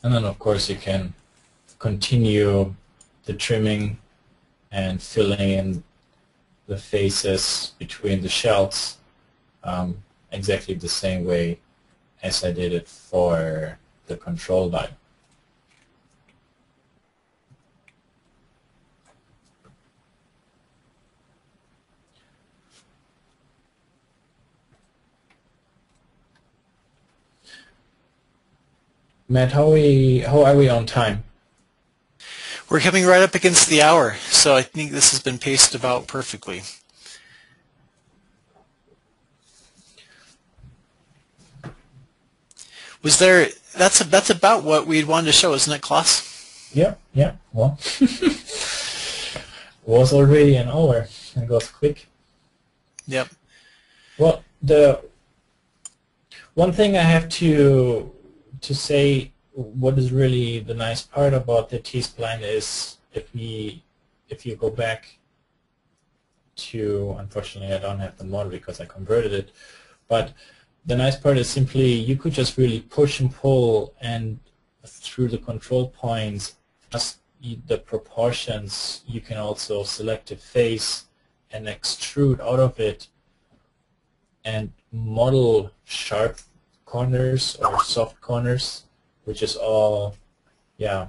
And then, of course, you can continue the trimming and filling in the faces between the shells exactly the same way as I did it for the control die. Matt, how are we on time? We're coming right up against the hour, so I think this has been paced about perfectly. That's about what we'd wanted to show, isn't it, Klaus? Yeah, well, was already an hour. It goes quick. Yep. Well, the one thing I have to say, what is really the nice part about the T-Spline is if you go back to, unfortunately I don't have the model because I converted it, but the nice part is simply you could just really push and pull and through the control points, just the proportions. You can also select a face and extrude out of it and model sharp corners or soft corners, which is all, yeah,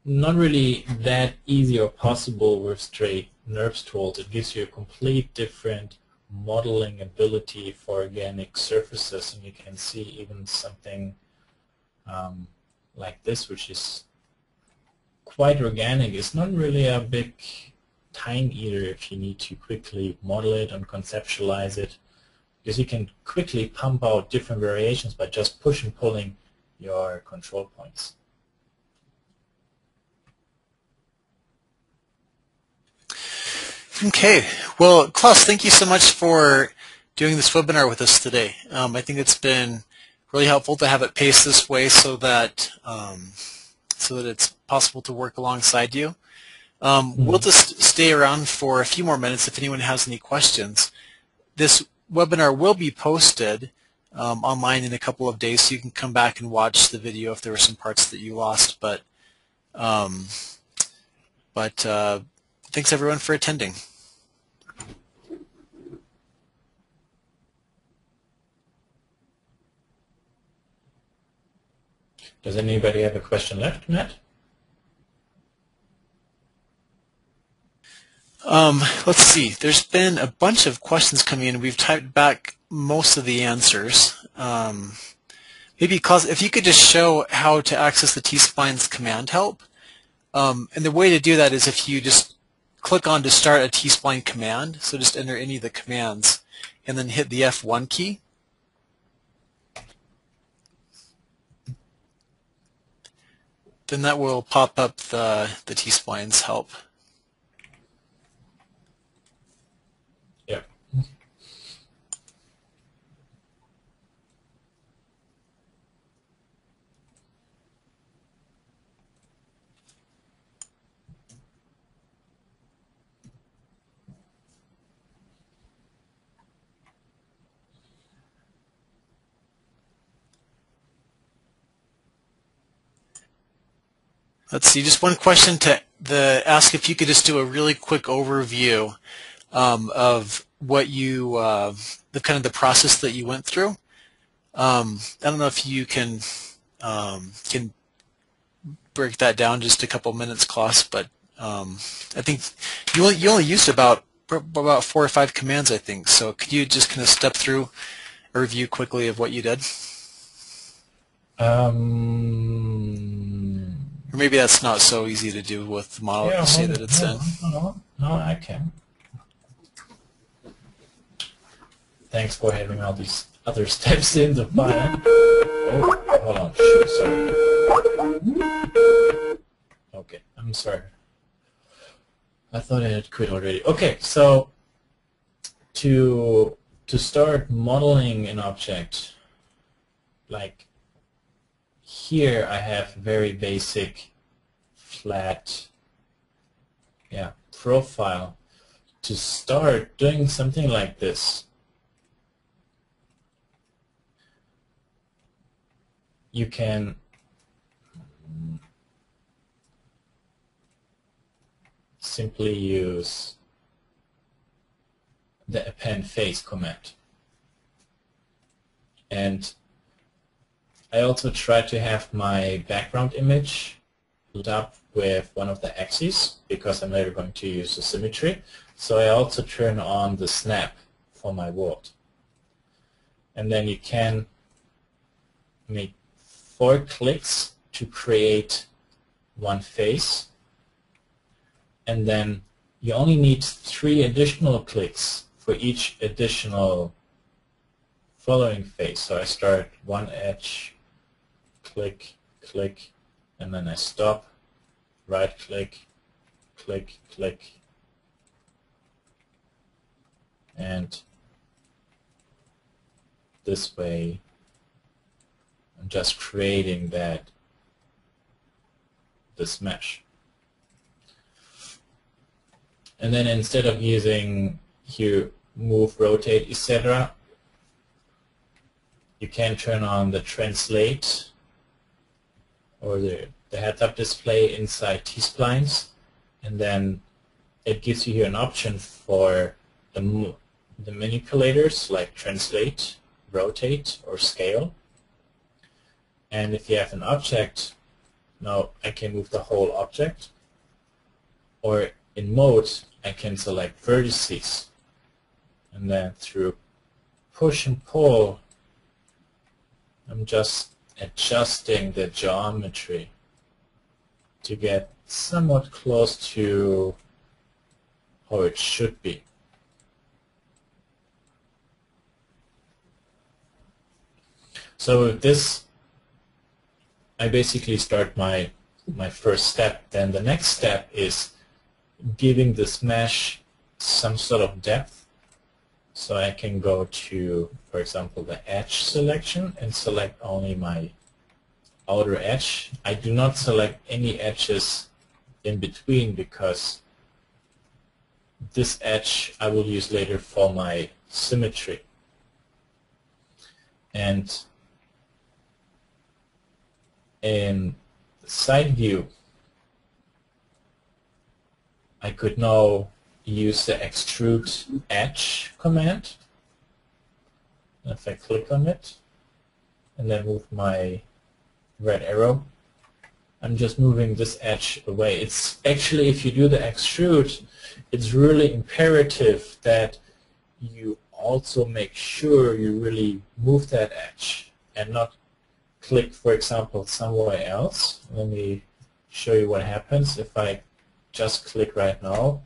not really that easy or possible with straight NURBS tools. It gives you a complete different modeling ability for organic surfaces, and you can see even something like this, which is quite organic. It's not really a big time eater if you need to quickly model it and conceptualize it, because you can quickly pump out different variations by just push and pulling your control points. Okay. Well, Klaus, thank you so much for doing this webinar with us today. I think it's been really helpful to have it paced this way so that it's possible to work alongside you. We'll just stay around for a few more minutes if anyone has any questions. This webinar will be posted online in a couple of days, so you can come back and watch the video if there were some parts that you lost. But thanks everyone for attending. Does anybody have a question left, Matt? Let's see. There's been a bunch of questions coming in. We've typed back most of the answers. Maybe if you could just show how to access the T-Spline's command help. And the way to do that is if you just click on to start a T-Spline command, so just enter any of the commands, and then hit the F1 key. Then that will pop up the T-Spline's help. Yeah. Let's see, just one question to ask if you could just do a really quick overview of what you, the kind of the process that you went through. I don't know if you can break that down just a couple minutes, Klaus, but I think you only used about 4 or 5 commands, I think. So could you just kind of step through a review quickly of what you did? Or maybe that's not so easy to do with the model you see that it's in. No, I can. Thanks for having all these other steps in the file. Oh, hold on. Shoot, sorry. Okay, I'm sorry. I thought I had quit already. Okay, so to start modeling an object, like here I have very basic flat profile. To start doing something like this, you can simply use the append face command. And I also try to have my background image lit up with one of the axes because I'm later going to use the symmetry. So I also turn on the snap for my world. And then you can make 4 clicks to create one face, and then you only need 3 additional clicks for each additional following face. So I start one edge, click, click, and then I stop, right click, click, click, and this way I'm just creating this mesh. And then instead of using here move, rotate, etc., you can turn on the translate or the heads-up display inside T-Splines, and then it gives you here an option for the manipulators like translate, rotate, or scale. And if you have an object, now I can move the whole object, or in mode I can select vertices, and then through push and pull I'm just adjusting the geometry to get somewhat close to how it should be. So with this I basically start my first step. Then the next step is giving this mesh some sort of depth. So I can go to, for example, the edge selection and select only my outer edge. I do not select any edges in between because this edge I will use later for my symmetry. And in the side view, I could now use the extrude edge command. If I click on it and then move my red arrow, I'm just moving this edge away. It's actually, if you do the extrude, it's really imperative that you also make sure you really move that edge and not click, for example, somewhere else. Let me show you what happens if I just click right now.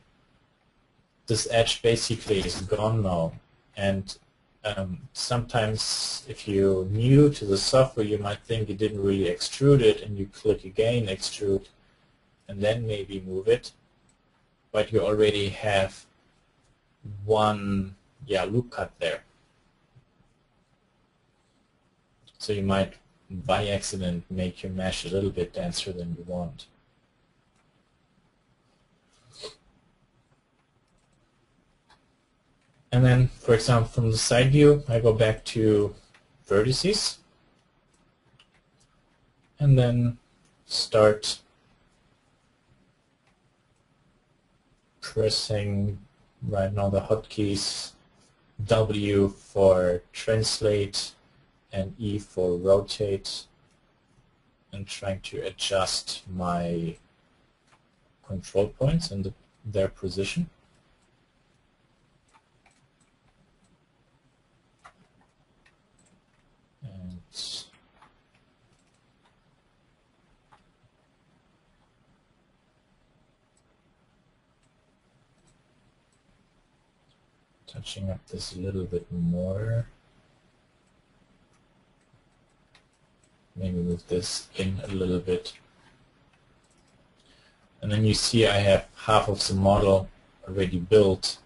This edge basically is gone now, and sometimes if you're new to the software you might think you didn't really extrude it, and you click again, extrude, and then maybe move it, but you already have one loop cut there. So you might by accident make your mesh a little bit denser than you want. And then, for example, from the side view, I go back to vertices and then start pressing right now the hotkeys W for translate and E for rotate, and trying to adjust my control points and their position. And touching up this a little bit more. Maybe move this in a little bit. And then you see I have half of the model already built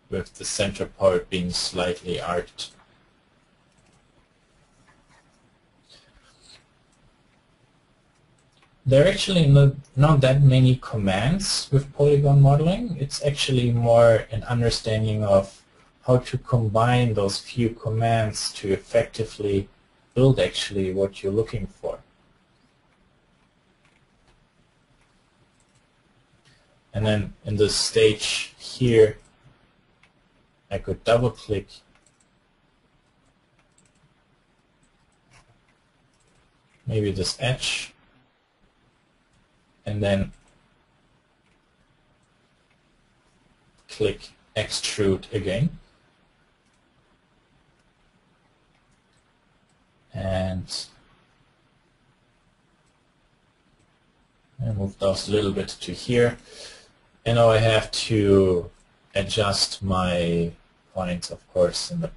with the center part being slightly arced. There are actually not that many commands with polygon modeling. It's actually more an understanding of how to combine those few commands to effectively build actually what you're looking for. And then in this stage here, I could double click maybe this edge, and then click extrude again. and move those a little bit to here. And now I have to adjust my points, of course, in the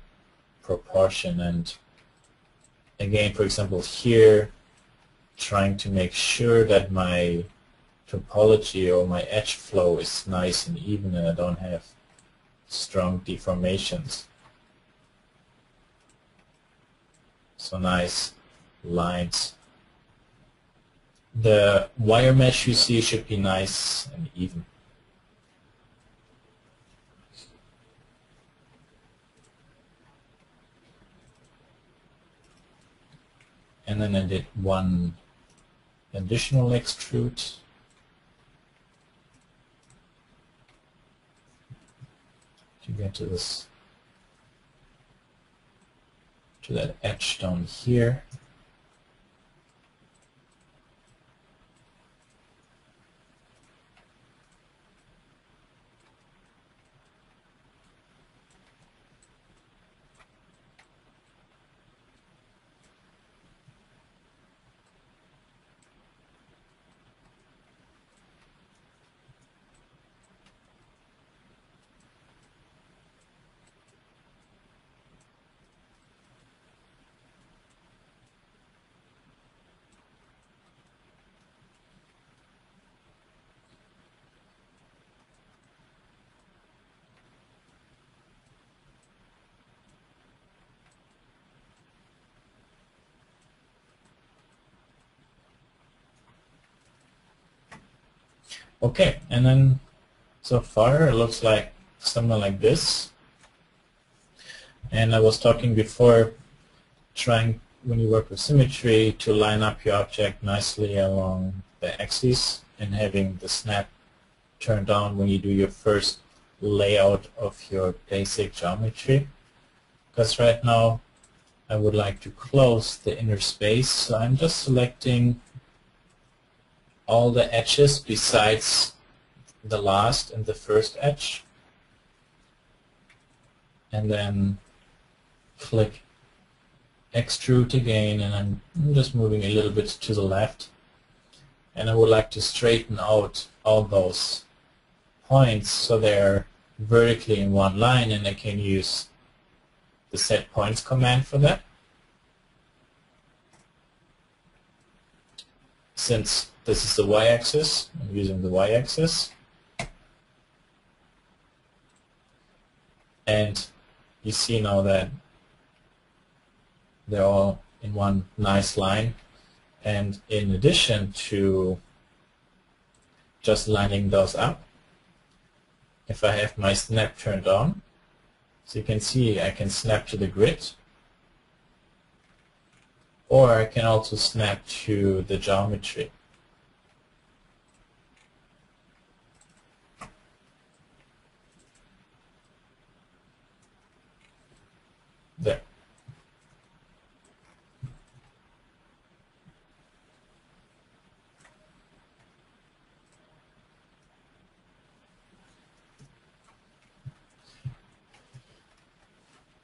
proportion. And again, for example, here, trying to make sure that my topology or my edge flow is nice and even and I don't have strong deformations. So nice lines. The wire mesh you see should be nice and even. And then I did one additional extrude. To get to this, to that edge down here. Okay, and then so far it looks like something like this. And I was talking before, trying when you work with symmetry to line up your object nicely along the axis and having the snap turned on when you do your first layout of your basic geometry. Because right now I would like to close the inner space, so I'm just selecting all the edges besides the last and the first edge, and then click extrude again, and I'm just moving a little bit to the left, and I would like to straighten out all those points so they're vertically in one line, and I can use the set points command for that. Since this is the y-axis, I'm using the y-axis. And you see now that they're all in one nice line. And in addition to just lining those up, if I have my snap turned on, so you can see I can snap to the grid, or I can also snap to the geometry. There.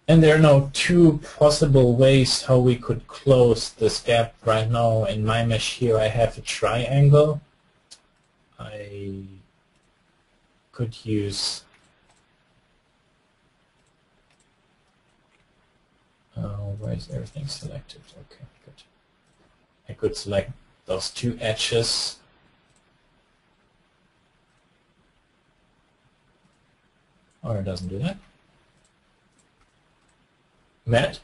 And there are now two possible ways how we could close this gap. Right now in my mesh here I have a triangle. I could use where is everything selected? Okay, good. I could select those two edges. Or it doesn't do that. Matt?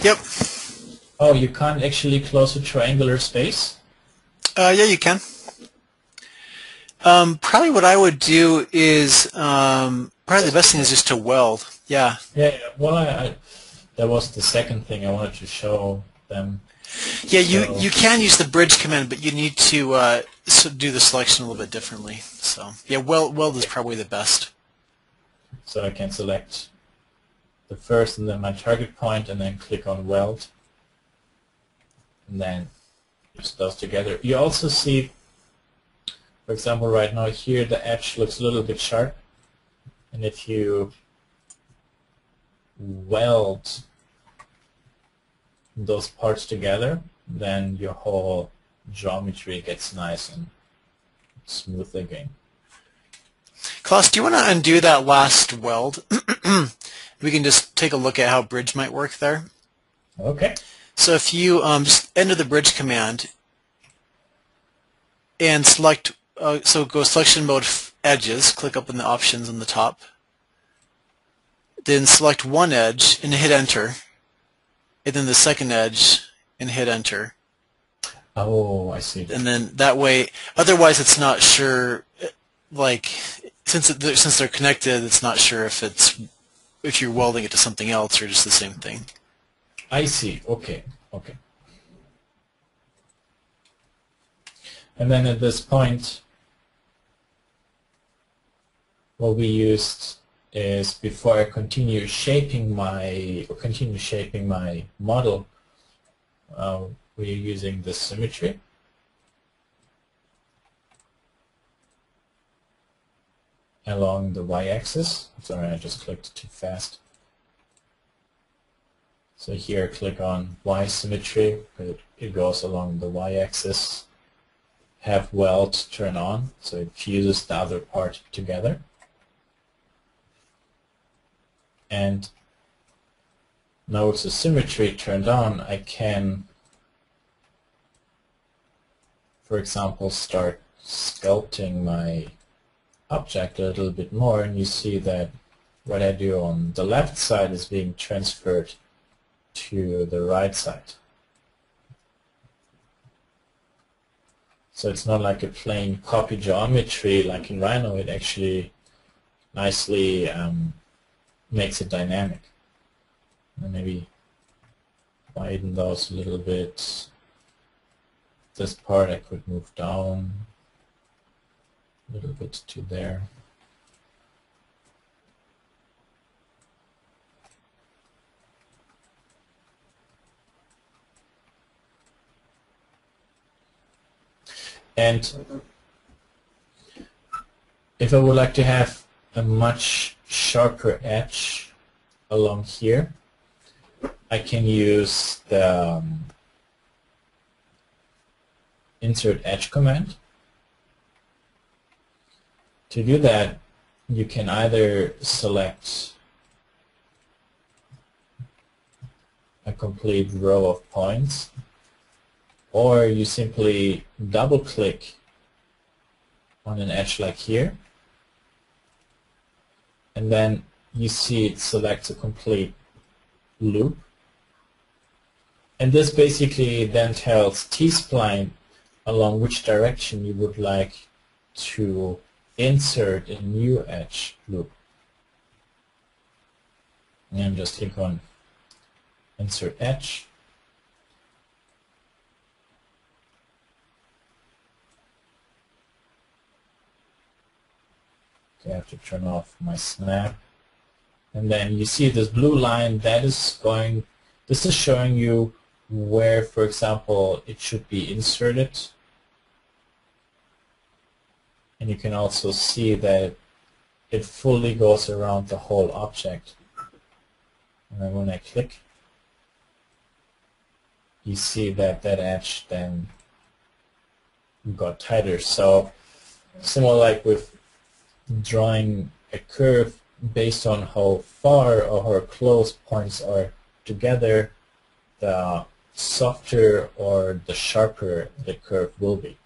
Yep. Oh, you can't actually close a triangular space? Yeah, you can. Probably what I would do is, probably the best thing is just to weld. Yeah. Yeah, well, that was the second thing I wanted to show them. Yeah, you can use the bridge command, but you need to do the selection a little bit differently. So yeah, weld is probably the best. So I can select the first and then my target point, and then click on weld, and then just those together. You also see, for example, right now here the edge looks a little bit sharp, and if you weld those parts together, then your whole geometry gets nice and smooth again. Klaus, do you want to undo that last weld? We can just take a look at how bridge might work there. Okay. So if you just enter the bridge command and select, so go selection mode edges, click up in the options on the top, then select one edge and hit enter, and then the second edge and hit enter. Oh, I see. And then that way, otherwise it's not sure, like, since they're connected, it's not sure if you're welding it to something else or just the same thing. I see. Okay. Okay. And then at this point, what we used is, before I continue shaping my model, we're using the symmetry. Along the y-axis. Sorry, I just clicked too fast. So here, click on Y symmetry. It goes along the y-axis. Have weld turn on, so it fuses the other part together. And now with the symmetry turned on, I can, for example, start sculpting my object a little bit more, and you see that what I do on the left side is being transferred to the right side. So it's not like a plain copy geometry like in Rhino. It actually nicely makes it dynamic. And maybe widen those a little bit. This part I could move down a little bit to there. And if I would like to have a much sharper edge along here, I can use the insert edge command. To do that, you can either select a complete row of points, or you simply double-click on an edge like here, and then you see it selects a complete loop. And this basically then tells T-Spline along which direction you would like to insert a new edge loop. And just click on Insert Edge. Okay, I have to turn off my snap. And then you see this blue line, this is showing you where, for example, it should be inserted. And you can also see that it fully goes around the whole object. And then when I click, you see that that edge then got tighter. So similar like with drawing a curve based on how far or how close points are together, the softer or the sharper the curve will be.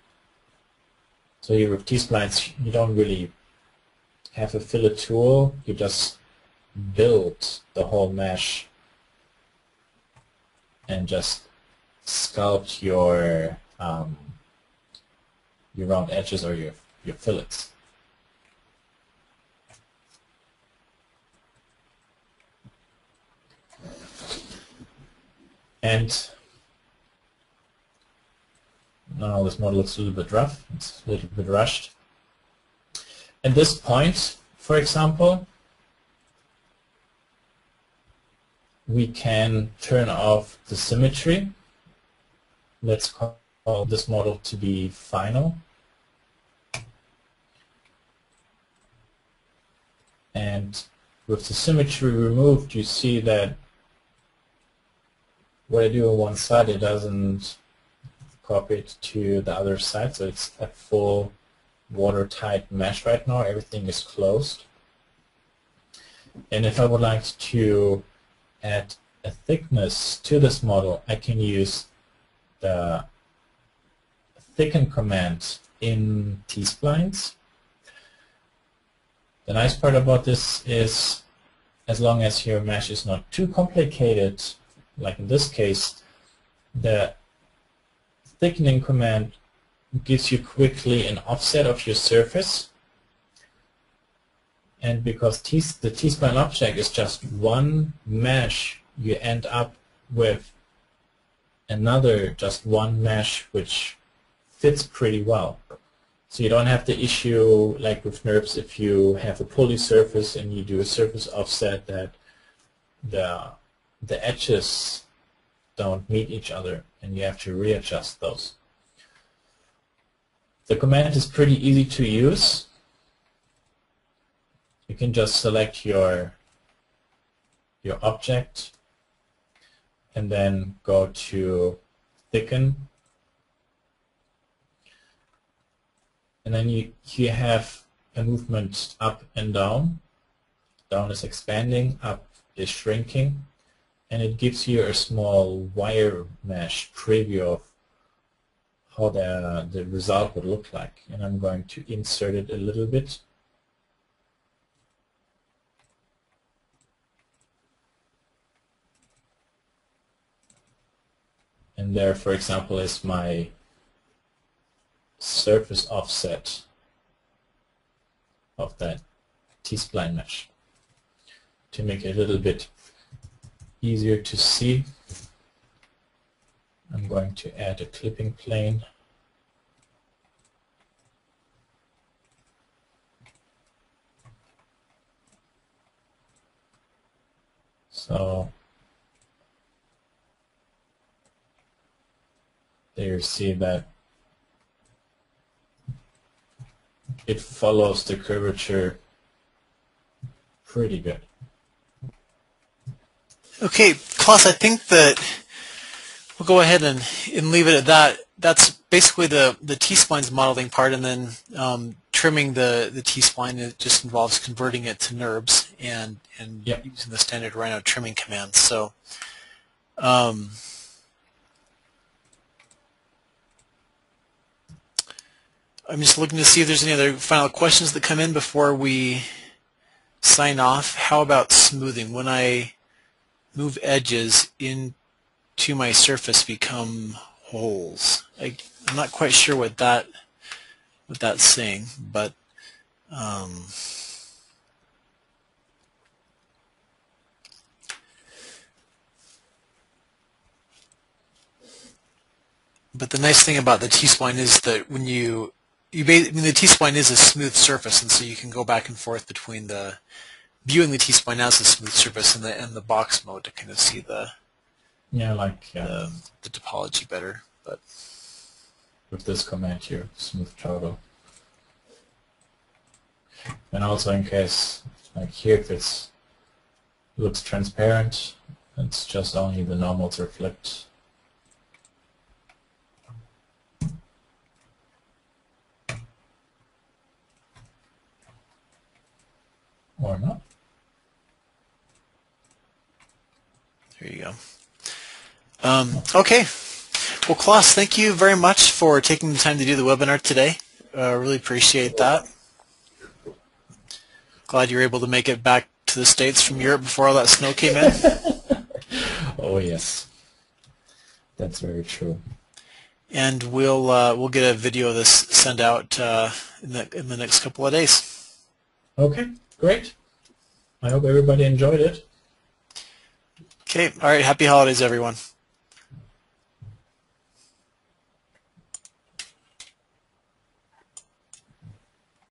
So here with T-Splines, you don't really have a fillet tool, you just build the whole mesh and just sculpt your round edges or your fillets. And now this model looks a little bit rough, it's a little bit rushed. At this point, for example, we can turn off the symmetry. Let's call this model to be final. And with the symmetry removed, you see that what I do on one side, it doesn't copy it to the other side, so it's a full watertight mesh right now. Everything is closed. And if I would like to add a thickness to this model, I can use the thicken command in T-Splines. The nice part about this is, as long as your mesh is not too complicated, like in this case, the thickening command gives you quickly an offset of your surface. And because the T-Spline object is just one mesh, you end up with another just one mesh which fits pretty well. So you don't have the issue like with NURBS if you have a poly surface and you do a surface offset that the edges don't meet each other and you have to readjust those. The command is pretty easy to use. You can just select your object and then go to thicken, and then you have a movement up and down. Down is expanding, up is shrinking, and it gives you a small wire mesh preview of how the result would look like. And I'm going to insert it a little bit. And there, for example, is my surface offset of that T-Spline mesh. To make it a little bit easier to see, I'm going to add a clipping plane. So there you see that it follows the curvature pretty good. Okay, Klaus, I think that we'll go ahead and leave it at that. That's basically the T-Spline's modeling part, and then trimming the T-Spline, it just involves converting it to NURBS and Yep. using the standard Rhino trimming commands. So I'm just looking to see if there's any other final questions that come in before we sign off. How about smoothing? When I move edges into my surface become holes. I'm not quite sure what that's saying, but the nice thing about the T-Spline is that when the T-Spline is a smooth surface, and so you can go back and forth between the viewing the T-Spline as a smooth surface and the box mode to kind of see the topology better. But with this command here, smooth total. And also in case, like here, if it looks transparent, it's just only the normals reflect. Or not. there you go. Okay. Well, Klaus, thank you very much for taking the time to do the webinar today. Really appreciate that. Glad you were able to make it back to the States from Europe before all that snow came in. Oh yes, that's very true. And we'll get a video of this sent out in the next couple of days. Okay, great. I hope everybody enjoyed it. Okay. All right. Happy holidays, everyone.